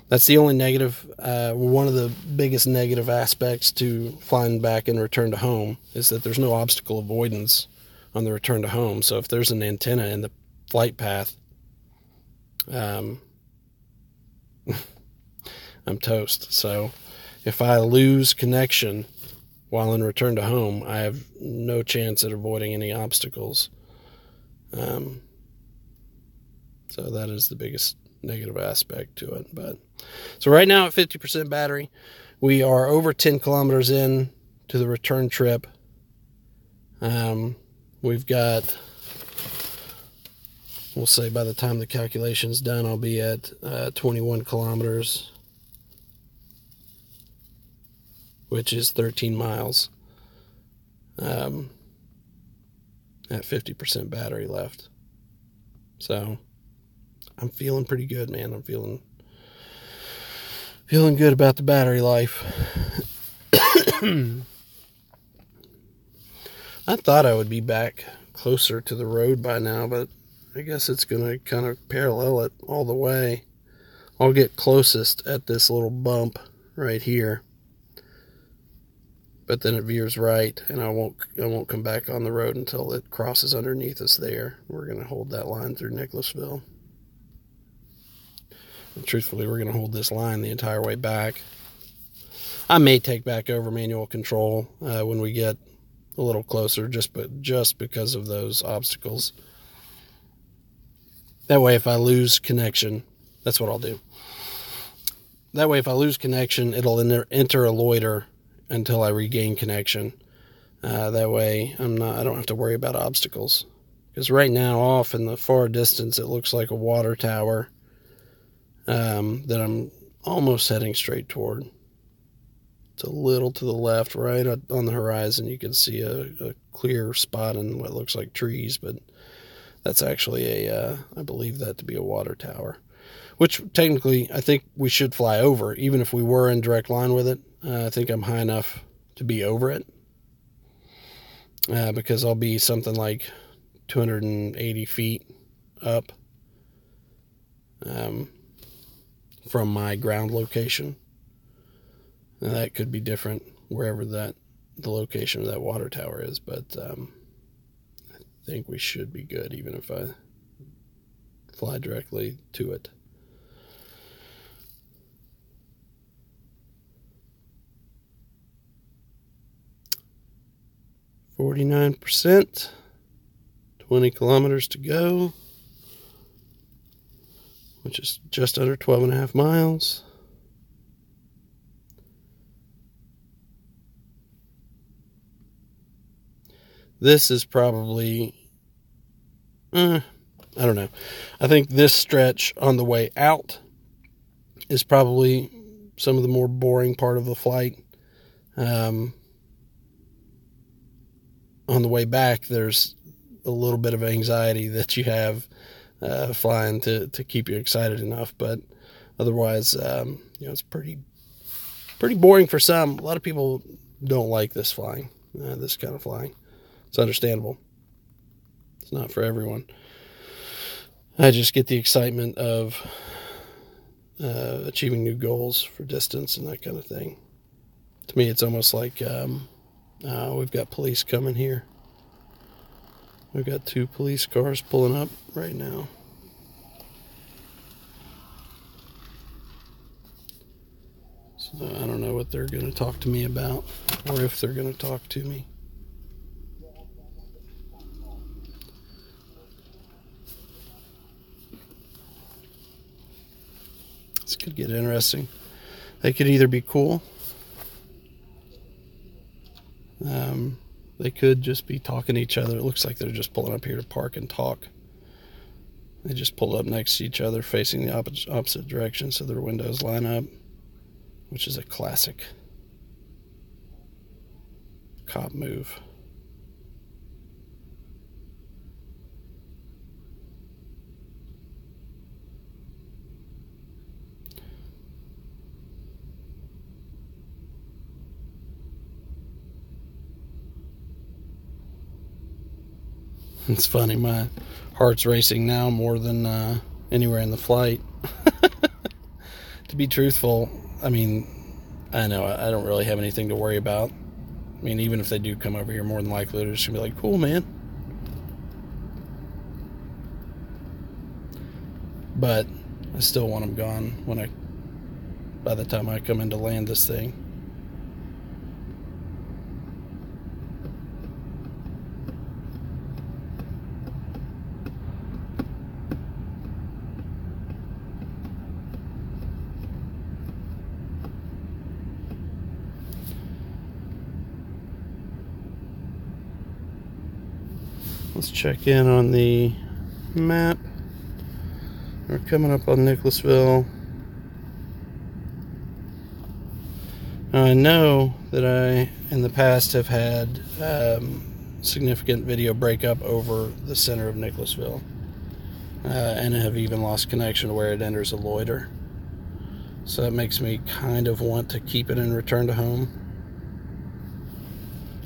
That's the only negative. One of the biggest negative aspects to flying back and return to home is that there's no obstacle avoidance on the return to home. So if there's an antenna in the flight path, I'm toast. So if I lose connection while in return to home, I have no chance at avoiding any obstacles. So that is the biggest negative aspect to it. But so right now at 50% battery, we are over 10 kilometers in to the return trip. We've got we'll say by the time the calculation's done, I'll be at 21 kilometers, which is 13 miles, at 50% battery left. So I'm feeling pretty good, man. I'm feeling good about the battery life. I thought I would be back closer to the road by now, but I guess it's going to kind of parallel it all the way. I'll get closest at this little bump right here, but then it veers right, and I won't come back on the road until it crosses underneath us there. We're going to hold that line through Nicholasville. And truthfully, we're going to hold this line the entire way back. I may take back over manual control when we get a little closer, just because of those obstacles. That way, if I lose connection, that's what I'll do. That way, if I lose connection, it'll enter a loiter until I regain connection. That way, I don't have to worry about obstacles. Because right now, off in the far distance, it looks like a water tower that I'm almost heading straight toward. It's a little to the left, right on the horizon. You can see a clear spot in what looks like trees, but that's actually I believe that to be a water tower, which technically I think we should fly over, even if we were in direct line with it. I think I'm high enough to be over it, because I'll be something like 280 feet up from my ground location. Now, that could be different wherever the location of that water tower is, but I think we should be good even if I fly directly to it. %, 20 kilometers to go, which is just under 12.5 miles. This is probably, I don't know. I think this stretch on the way out is probably some of the more boring part of the flight. On the way back, there's a little bit of anxiety that you have flying to keep you excited enough, but otherwise, it's pretty boring for some. A lot of people don't like this flying, this kind of flying. It's understandable. It's not for everyone. I just get the excitement of achieving new goals for distance and that kind of thing. To me, it's almost like we've got police coming here. We've got 2 police cars pulling up right now. So I don't know what they're going to talk to me about, or if they're going to talk to me. This could get interesting. They could either be cool. They could just be talking to each other. It looks like they're just pulling up here to park and talk. They just pulled up next to each other, facing the opposite direction, so their windows line up, which is a classic cop move. It's funny, my heart's racing now more than anywhere in the flight. To be truthful, I mean, I know I don't really have anything to worry about. I mean, even if they do come over here, more than likely they're just going to be like, cool, man. But I still want them gone by the time I come in to land this thing. Let's check in on the map. We're coming up on Nicholasville. Now, I know that I, in the past, have had significant video breakup over the center of Nicholasville, and have even lost connection where it enters a loiter. So that makes me kind of want to keep it in return to home.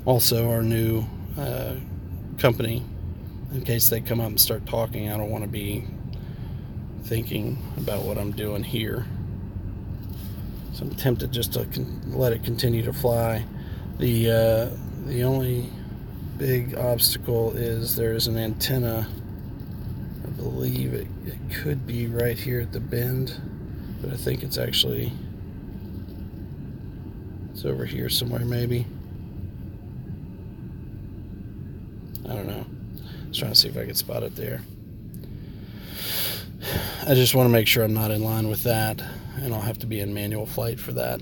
Also, our new company, in case they come up and start talking, I don't want to be thinking about what I'm doing here. So I'm tempted just to let it continue to fly. The only big obstacle is there's an antenna. I believe it could be right here at the bend, but I think it's over here somewhere maybe. I don't know. I was trying to see if I could spot it there. I just want to make sure I'm not in line with that, and I'll have to be in manual flight for that.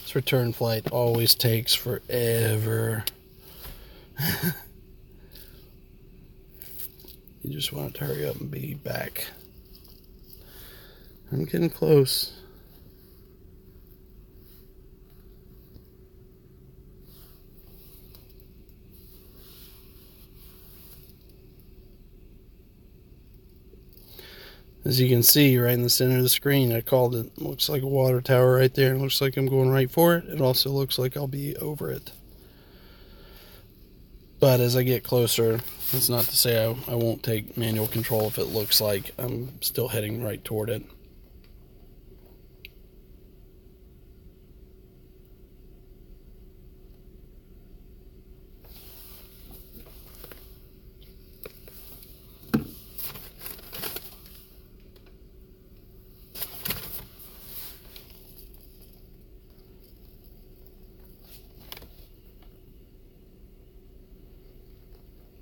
This return flight always takes forever. You just want it to hurry up and be back. I'm getting close. As you can see, right in the center of the screen, I called it. Looks like a water tower right there. It looks like I'm going right for it. It also looks like I'll be over it. But as I get closer, it's not to say I won't take manual control if it looks like I'm still heading right toward it.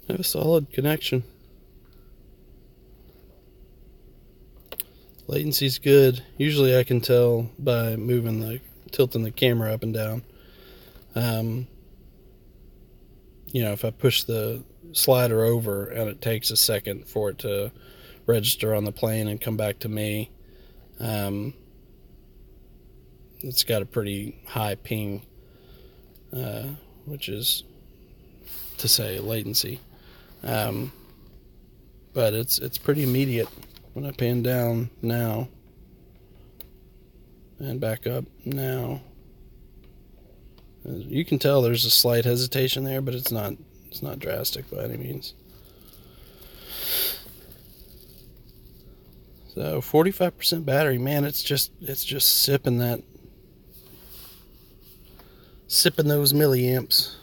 I have a solid connection. Latency's good. Usually I can tell by tilting the camera up and down. If I push the slider over and it takes a second for it to register on the plane and come back to me, it's got a pretty high ping, which is to say latency. But it's pretty immediate when I pan down now and back up now. You can tell there's a slight hesitation there, but it's not drastic by any means. So 45% battery, man, it's just sipping those milliamps.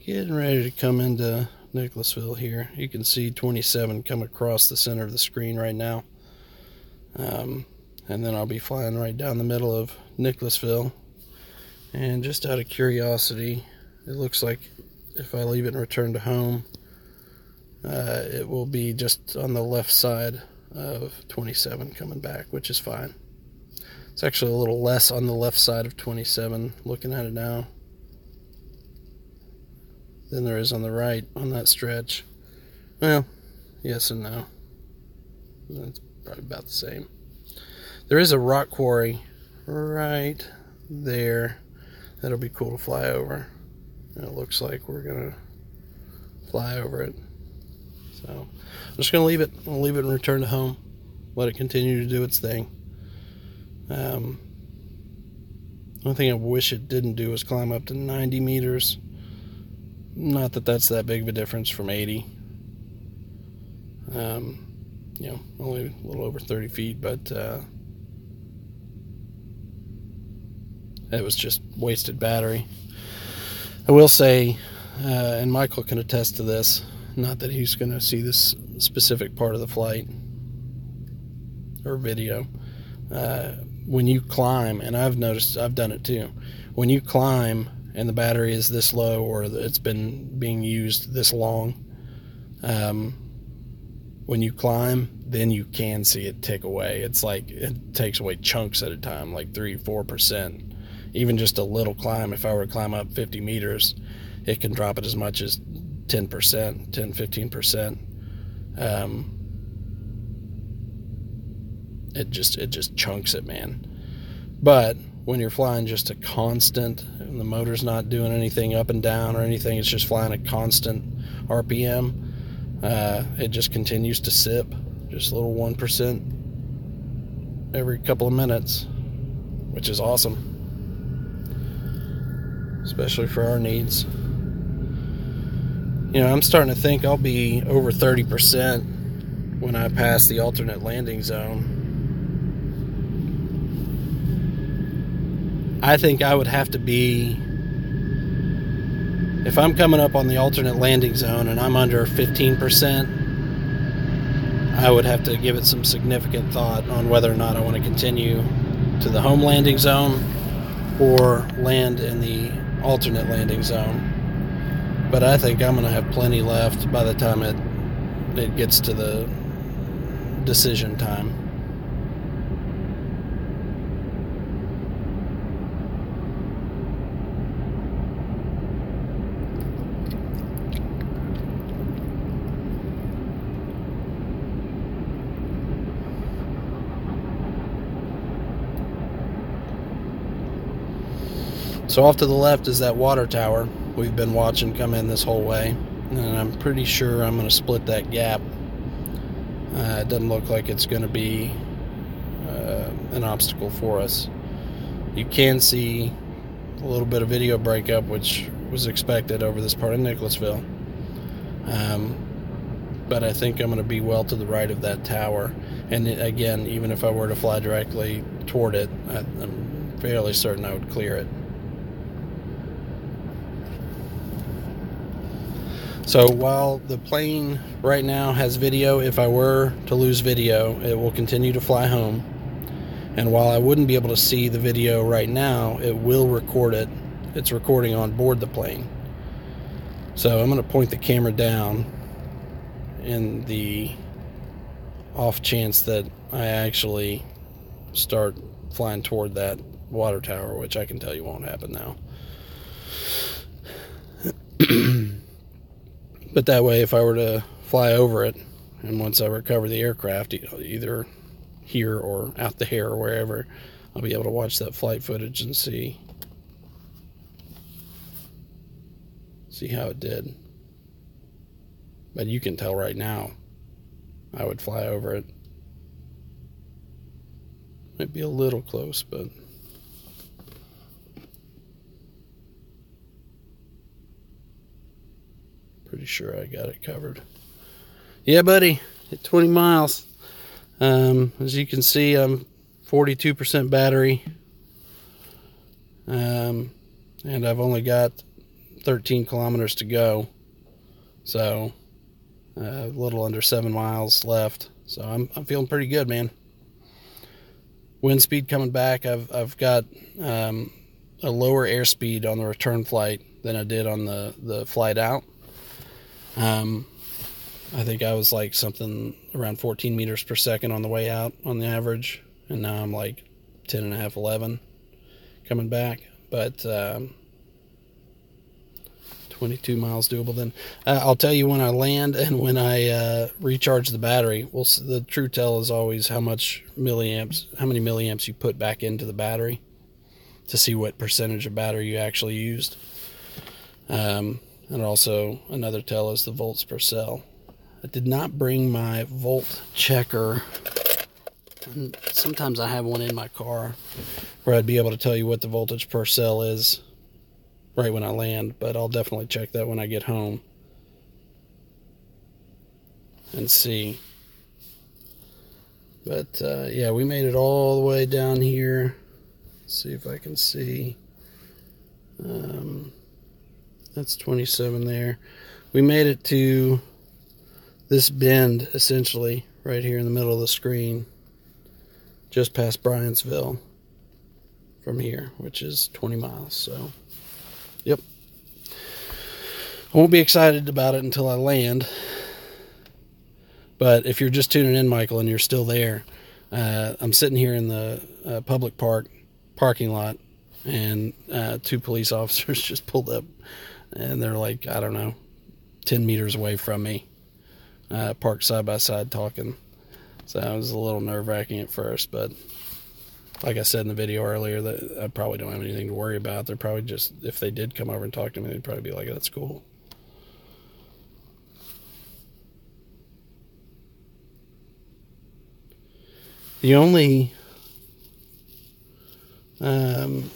Getting ready to come into Nicholasville here. You can see 27 come across the center of the screen right now. And then I'll be flying right down the middle of Nicholasville. And just out of curiosity, it looks like if I leave it and return to home, it will be just on the left side of 27 coming back, which is fine. It's actually a little less on the left side of 27 looking at it now than there is on the right on that stretch. Well, yes and no. It's probably about the same. There is a rock quarry right there that'll be cool to fly over. And it looks like we're gonna fly over it. So I'm just gonna leave it. I'll leave it and return to home. Let it continue to do its thing. One thing I wish it didn't do is climb up to 90 meters. Not that that's that big of a difference from 80. Only a little over 30 feet, but it was just wasted battery. I will say and Michael can attest to this, not that he's going to see this specific part of the flight or video. When you climb, and I've noticed, I've done it too, when you climb and the battery is this low, or it's been being used this long, when you climb, then you can see it tick away. It's like it takes away chunks at a time, like 3-4%. Even just a little climb, if I were to climb up 50 meters, it can drop it as much as 10%, 10-15%. It just chunks it, man. But when you're flying just a constant, and the motor's not doing anything up and down or anything, it's just flying a constant RPM, it just continues to sip, just a little 1% every couple of minutes, which is awesome, especially for our needs. You know, I'm starting to think I'll be over 30% when I pass the alternate landing zone. I think I would have to be, if I'm coming up on the alternate landing zone and I'm under 15%, I would have to give it some significant thought on whether or not I want to continue to the home landing zone or land in the alternate landing zone. But I think I'm going to have plenty left by the time it gets to the decision time. So off to the left is that water tower we've been watching come in this whole way, and I'm pretty sure I'm going to split that gap. It doesn't look like it's going to be an obstacle for us. You can see a little bit of video breakup, which was expected over this part of Nicholasville, but I think I'm going to be well to the right of that tower. And again, even if I were to fly directly toward it, I'm fairly certain I would clear it. So while the plane right now has video, if I were to lose video, it will continue to fly home. And while I wouldn't be able to see the video right now, it will record it. It's recording on board the plane. So I'm going to point the camera down in the off chance that I actually start flying toward that water tower, which I can tell you won't happen now. But that way, if I were to fly over it, and once I recover the aircraft, either here or out there or wherever, I'll be able to watch that flight footage and see how it did. But you can tell right now, I would fly over it. Might be a little close, but pretty sure I got it covered. Yeah, buddy, at 20 miles. As you can see, I'm 42% battery. And I've only got 13 kilometers to go. So, a little under 7 miles left. So I'm feeling pretty good, man. Wind speed coming back. I've got a lower airspeed on the return flight than I did on the flight out. I think I was like something around 14 meters per second on the way out on the average, and now I'm like 10.5, 11 coming back. But 22 miles doable then. I'll tell you when I land and when I recharge the battery. Well, the true tell is always how many milliamps you put back into the battery to see what percentage of battery you actually used. And also another tell is the volts per cell. I did not bring my volt checker. And sometimes I have one in my car where I'd be able to tell you what the voltage per cell is right when I land, but I'll definitely check that when I get home and see. But yeah, we made it all the way down here. Let's see if I can see. That's 27 there. We made it to this bend, essentially, right here in the middle of the screen, just past Bryant'sville from here, which is 20 miles. So, yep. I won't be excited about it until I land. But if you're just tuning in, Michael, and you're still there, I'm sitting here in the public parking lot, and 2 police officers just pulled up, and they're like, I don't know, 10 meters away from me, parked side by side talking. So it was a little nerve-wracking at first, but like I said in the video earlier, that I probably don't have anything to worry about. They're probably just, if they did come over and talk to me, they'd probably be like, that's cool. The only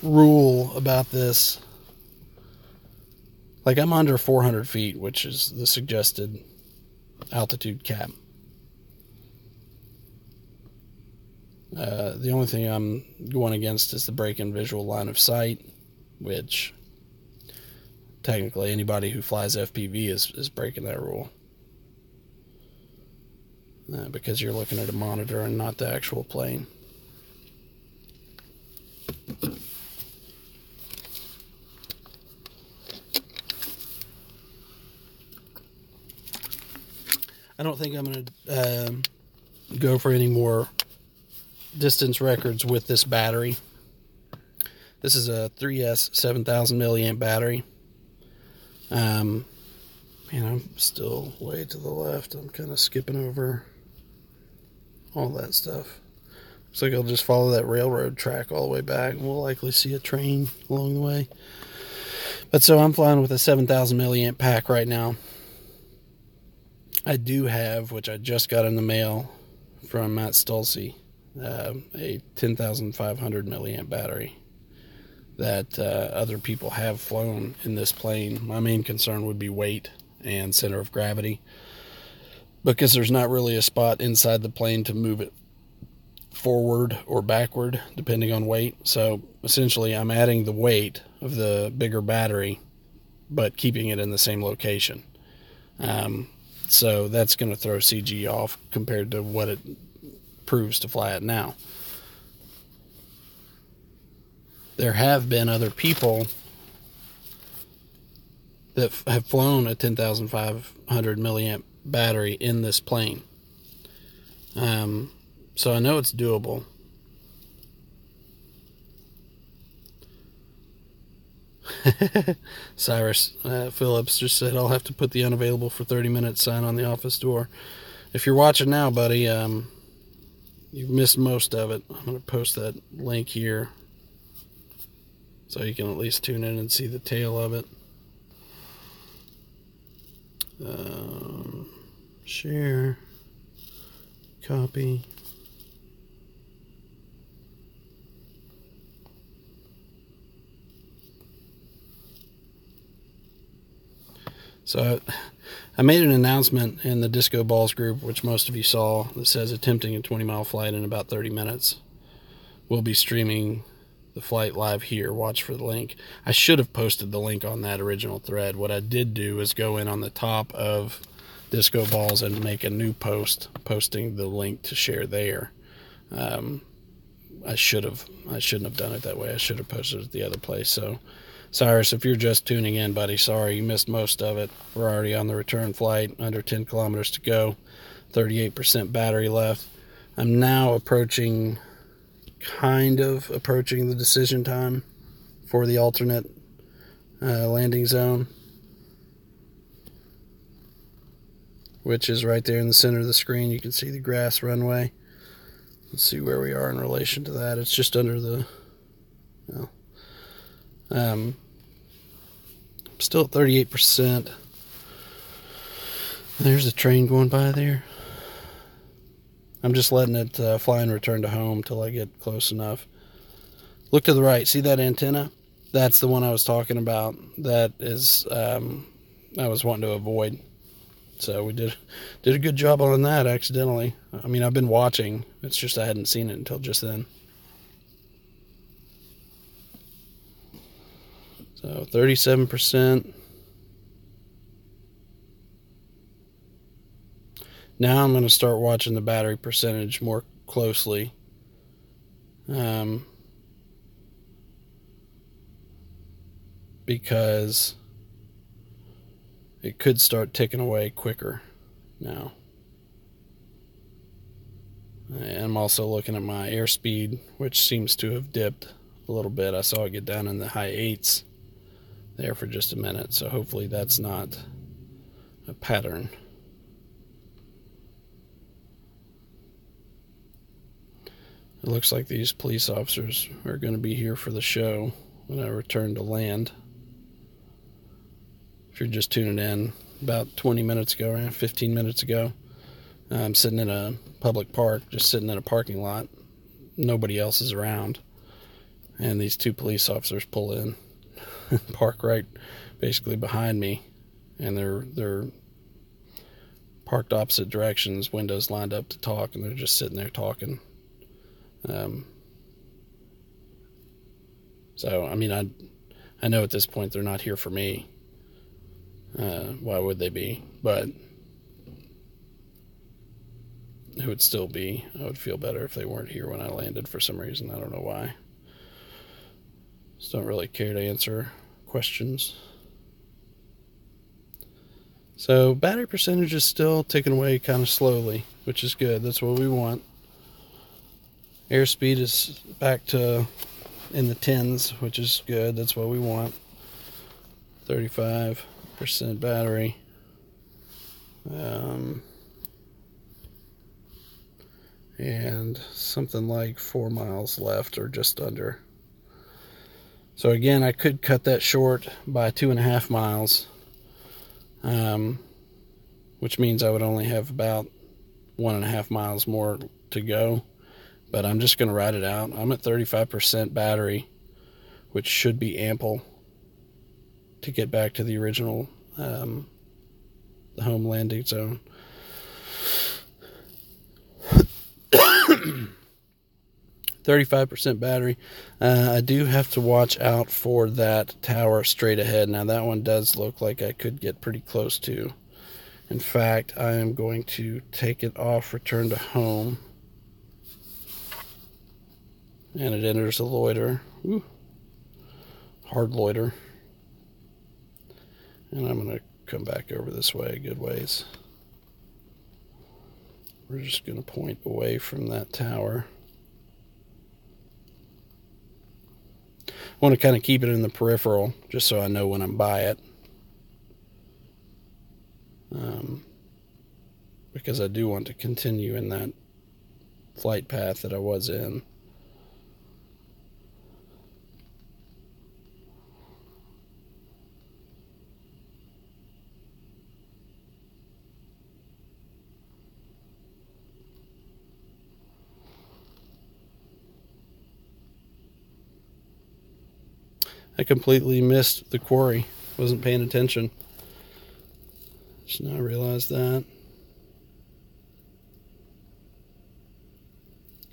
rule about this, like, I'm under 400 feet, which is the suggested altitude cap. The only thing I'm going against is the break-in visual line of sight, which technically anybody who flies FPV is breaking that rule. Because you're looking at a monitor and not the actual plane. I don't think I'm going to go for any more distance records with this battery. This is a 3S 7000 milliamp battery. Man, I'm still way to the left. I'm kind of skipping over all that stuff. Looks like I'll just follow that railroad track all the way back, and we'll likely see a train along the way. But so I'm flying with a 7,000 milliamp pack right now. I do have, which I just got in the mail from Matt Stolze, a 10,500 milliamp battery that other people have flown in this plane. My main concern would be weight and center of gravity, because there's not really a spot inside the plane to move it forward or backward depending on weight. So essentially I'm adding the weight of the bigger battery but keeping it in the same location. So that's going to throw CG off compared to what it proves to fly at now. There have been other people that have flown a 10,500 milliamp battery in this plane. So I know it's doable. Cyrus Phillips just said, I'll have to put the unavailable for 30 minutes sign on the office door. If you're watching now, buddy, you've missed most of it. I'm going to post that link here so you can at least tune in and see the tail of it. Share, copy. So I made an announcement in the Disco Balls group, which most of you saw, that says attempting a 20-mile flight in about 30 minutes. We'll be streaming the flight live here. Watch for the link. I should have posted the link on that original thread. What I did do is go in on the top of Disco Balls and make a new post, posting the link to share there. I shouldn't have done it that way. I should have posted it the other place. So Cyrus, if you're just tuning in, buddy, sorry, you missed most of it. We're already on the return flight, under 10 kilometers to go, 38% battery left. I'm now kind of approaching the decision time for the alternate landing zone, which is right there in the center of the screen. You can see the grass runway. Let's see where we are in relation to that. It's just under the... still at 38%. There's a train going by there. I'm just letting it fly and return to home till I get close enough. Look to the right. See that antenna? That's the one I was talking about. That is, I was wanting to avoid. So we did a good job on that accidentally. I mean, I've been watching. It's just I hadn't seen it until just then. So 37%. Now I'm going to start watching the battery percentage more closely. Because it could start ticking away quicker now. And I'm also looking at my airspeed, which seems to have dipped a little bit. I saw it get down in the high 8s there for just a minute, so hopefully that's not a pattern. It looks like these police officers are going to be here for the show when I return to land. If you're just tuning in, about 20 minutes ago, around 15 minutes ago, I'm sitting in a public park, just sitting in a parking lot. Nobody else is around. And these two police officers pull in, park right basically behind me, and they're parked opposite directions, windows lined up to talk, and they're just sitting there talking. So, I mean, I know at this point they're not here for me. Why would they be? But it would still be, I would feel better if they weren't here when I landed for some reason. I don't know why. Just don't really care to answer questions. So battery percentage is still ticking away kind of slowly, which is good. That's what we want. Airspeed is back to in the 10s, which is good. That's what we want. 35% battery. And something like 4 miles left, or just under. So again, I could cut that short by 2.5 miles, which means I would only have about 1.5 miles more to go. But I'm just going to ride it out. I'm at 35% battery, which should be ample to get back to the original, the home landing zone. 35% battery. I do have to watch out for that tower straight ahead. Now that one does look like I could get pretty close to. In fact, I am going to take it off, return to home. And it enters a loiter. Ooh. Hard loiter. And I'm going to come back over this way a good ways. We're just going to point away from that tower. I want to kind of keep it in the peripheral, just so I know when I'm by it. Because I do want to continue in that flight path that I was in. I completely missed the quarry. Wasn't paying attention. Just now realized that.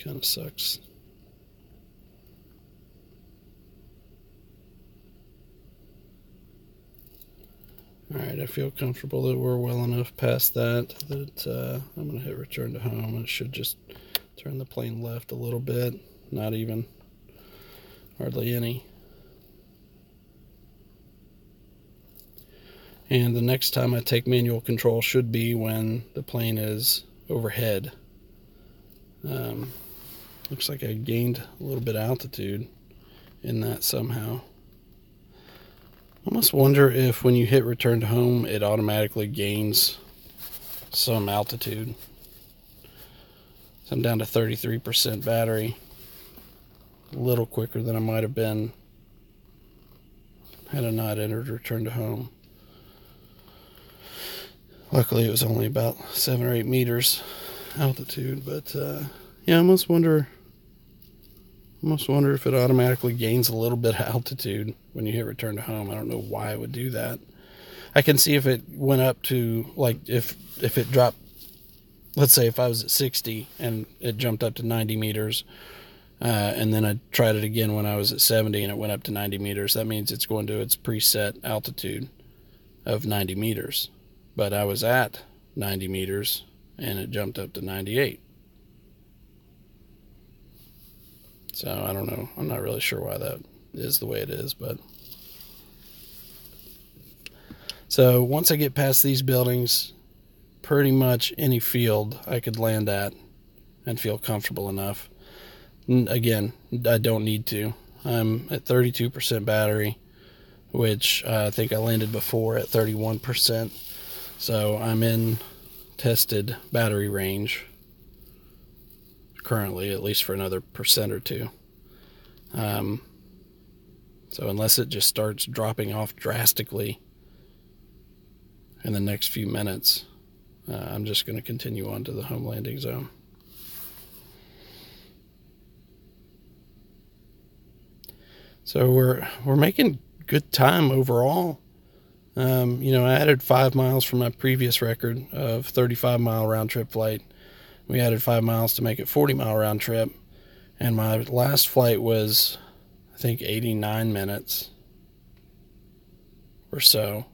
Kind of sucks. Alright, I feel comfortable that we're well enough past that I'm going to hit return to home, and it should just turn the plane left a little bit. Not even. Hardly any. And the next time I take manual control should be when the plane is overhead. Looks like I gained a little bit of altitude in that somehow. I almost wonder if when you hit return to home, it automatically gains some altitude. So I'm down to 33% battery. A little quicker than I might have been had I not entered return to home. Luckily, it was only about 7 or 8 meters altitude, but yeah, I almost wonder if it automatically gains a little bit of altitude when you hit return to home. I don't know why it would do that. I can see if it went up to, like, if it dropped, let's say if I was at 60 and it jumped up to 90 meters, and then I tried it again when I was at 70 and it went up to 90 meters, that means it's going to its preset altitude of 90 meters. But I was at 90 meters and it jumped up to 98. So I don't know. I'm not really sure why that is the way it is, but so once I get past these buildings, pretty much any field I could land at and feel comfortable enough. Again, I don't need to. I'm at 32% battery, which I think I landed before at 31%. So I'm in tested battery range currently, at least for another percent or two. So unless it just starts dropping off drastically in the next few minutes, I'm just going to continue on to the home landing zone. So we're making good time overall. I added 5 miles from my previous record of 35-mile round trip flight. We added 5 miles to make it 40-mile round trip, and my last flight was, I think, 89 minutes or so.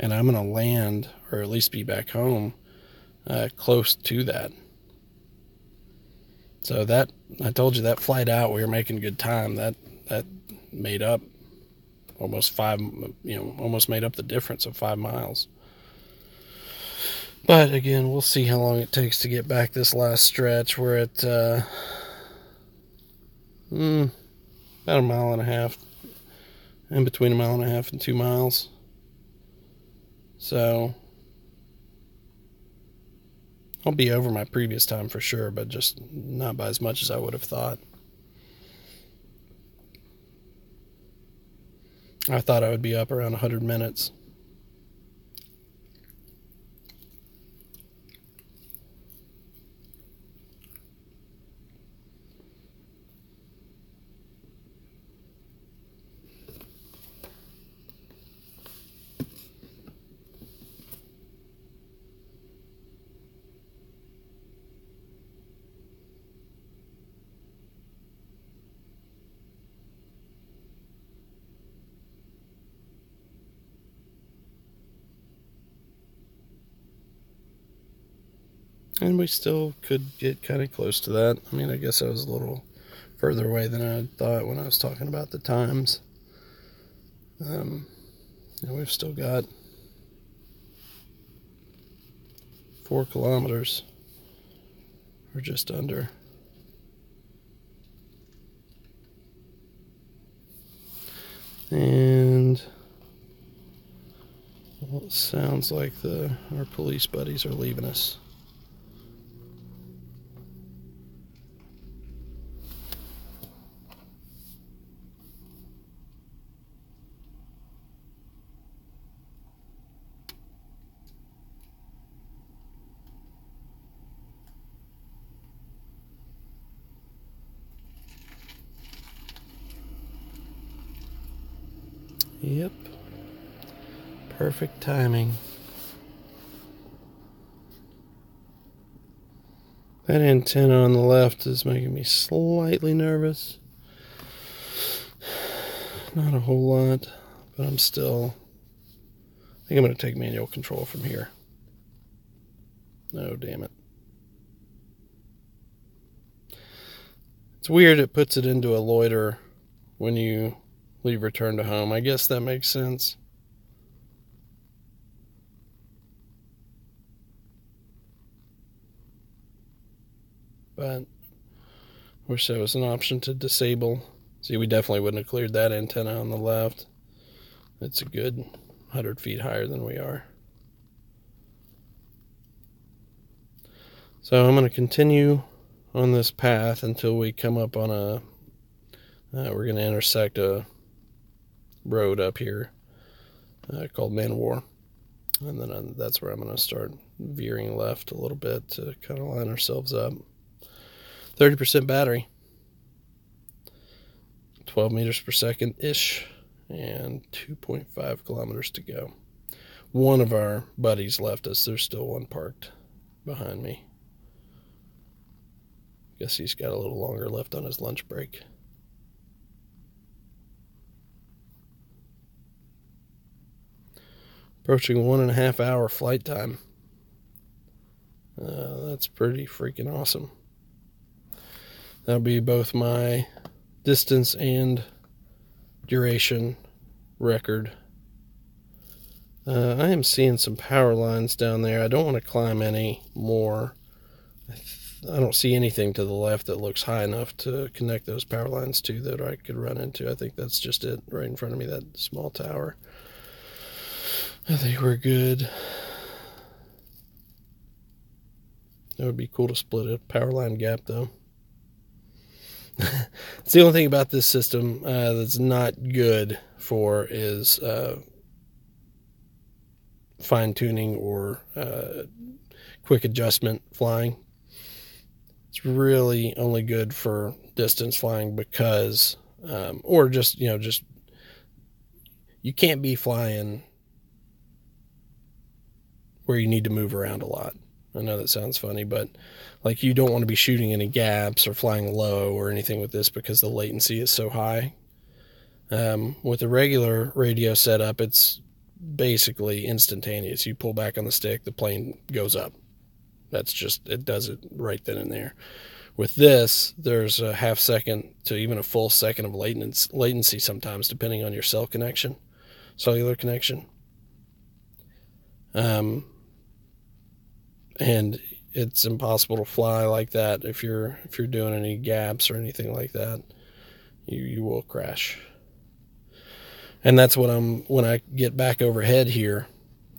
And I'm going to land, or at least be back home, close to that. So that, I told you, that flight out, we were making good time. That made up almost made up the difference of 5 miles. But again, we'll see how long it takes to get back this last stretch. We're at about a mile and a half, in between a mile and a half and 2 miles. So I'll be over my previous time for sure, but just not by as much as I would have thought. I thought I would be up around 100 minutes. And we still could get kind of close to that. I mean, I guess I was a little further away than I thought when I was talking about the times. We've still got 4 kilometers, or just under. And well, it sounds like our police buddies are leaving us. Yep. Perfect timing. That antenna on the left is making me slightly nervous. Not a whole lot, but I think I'm going to take manual control from here. Oh, damn it. It's weird it puts it into a loiter when you leave return to home. I guess that makes sense. But I wish there was an option to disable. See, we definitely wouldn't have cleared that antenna on the left. It's a good 100 feet higher than we are. So I'm going to continue on this path until we come up on we're going to intersect a road up here called Man of War. And then that's where I'm going to start veering left a little bit to kind of line ourselves up. 30% battery. 12 meters per second-ish. And 2.5 kilometers to go. One of our buddies left us. There's still one parked behind me. Guess he's got a little longer left on his lunch break. Approaching 1.5 hour flight time. That's pretty freaking awesome. That'll be both my distance and duration record. I am seeing some power lines down there. I don't want to climb any more. I don't see anything to the left that looks high enough to connect those power lines to that I could run into. I think that's just it right in front of me, that small tower. I think we're good. That would be cool to split a power line gap, though. It's the only thing about this system that's not good for is fine-tuning or quick adjustment flying. It's really only good for distance flying because, or just, just you can't be flying where you need to move around a lot. I know that sounds funny, but like you don't want to be shooting any gaps or flying low or anything with this because the latency is so high. With a regular radio setup, it's basically instantaneous. You pull back on the stick, the plane goes up. That's just, it does it right then and there. With this, there's a half second to even a full second of latency sometimes, depending on your cellular connection. And it's impossible to fly like that if you're doing any gaps or anything like that. You will crash. And that's what when I get back overhead here,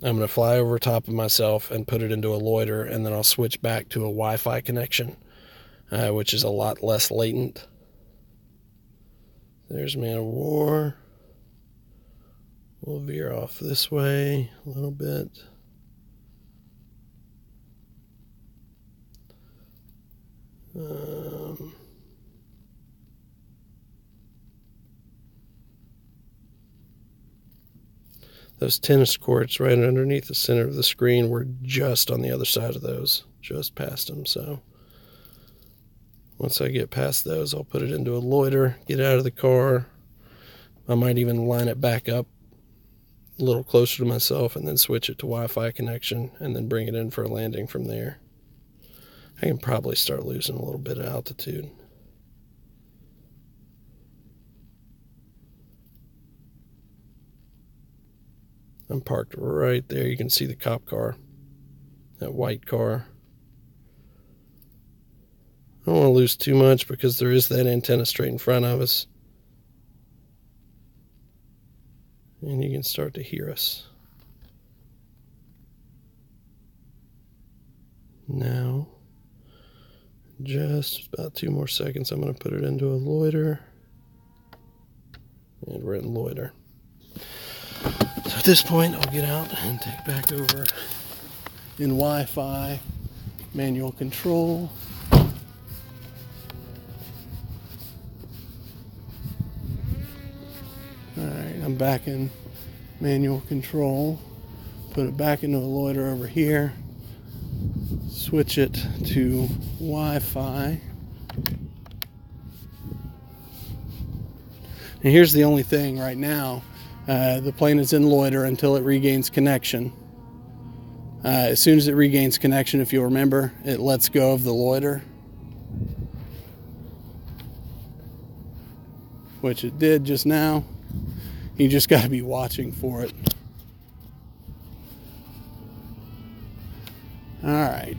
I'm going to fly over top of myself and put it into a loiter, and then I'll switch back to a Wi-Fi connection, which is a lot less latent. There's Man of War. We'll veer off this way a little bit. Those tennis courts right underneath the center of the screen, we're just on the other side of those, just past them. So once I get past those, I'll put it into a loiter, get out of the car. I might even line it back up a little closer to myself and then switch it to Wi-Fi connection and then bring it in for a landing from there. I can probably start losing a little bit of altitude. I'm parked right there. You can see the cop car, that white car. I don't want to lose too much because there is that antenna straight in front of us. And you can start to hear us. Now, just about 2 more seconds, I'm going to put it into a loiter. And we're in loiter. So at this point, I'll get out and take back over in Wi-Fi, manual control. Alright, I'm back in manual control. Put it back into a loiter over here. Switch it to Wi-Fi. And here's the only thing right now. The plane is in loiter until it regains connection. As soon as it regains connection, if you'll remember, it lets go of the loiter, which it did just now. You just got to be watching for it. All right.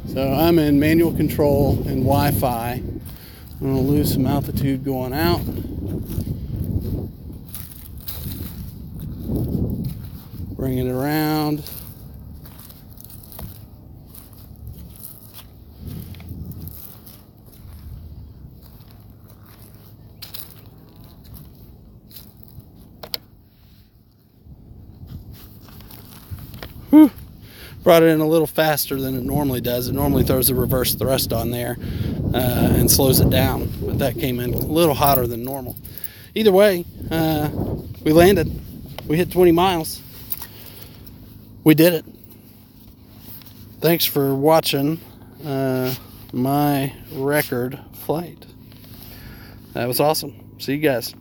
So I'm in manual control and Wi-Fi. I'm going to lose some altitude going out. Bring it around. Whew. Brought it in a little faster than it normally does. It normally throws a reverse thrust on there and slows it down, but that came in a little hotter than normal. Either way, we landed. We hit 20 miles. We did it. Thanks for watching my record flight. That was awesome. See you guys.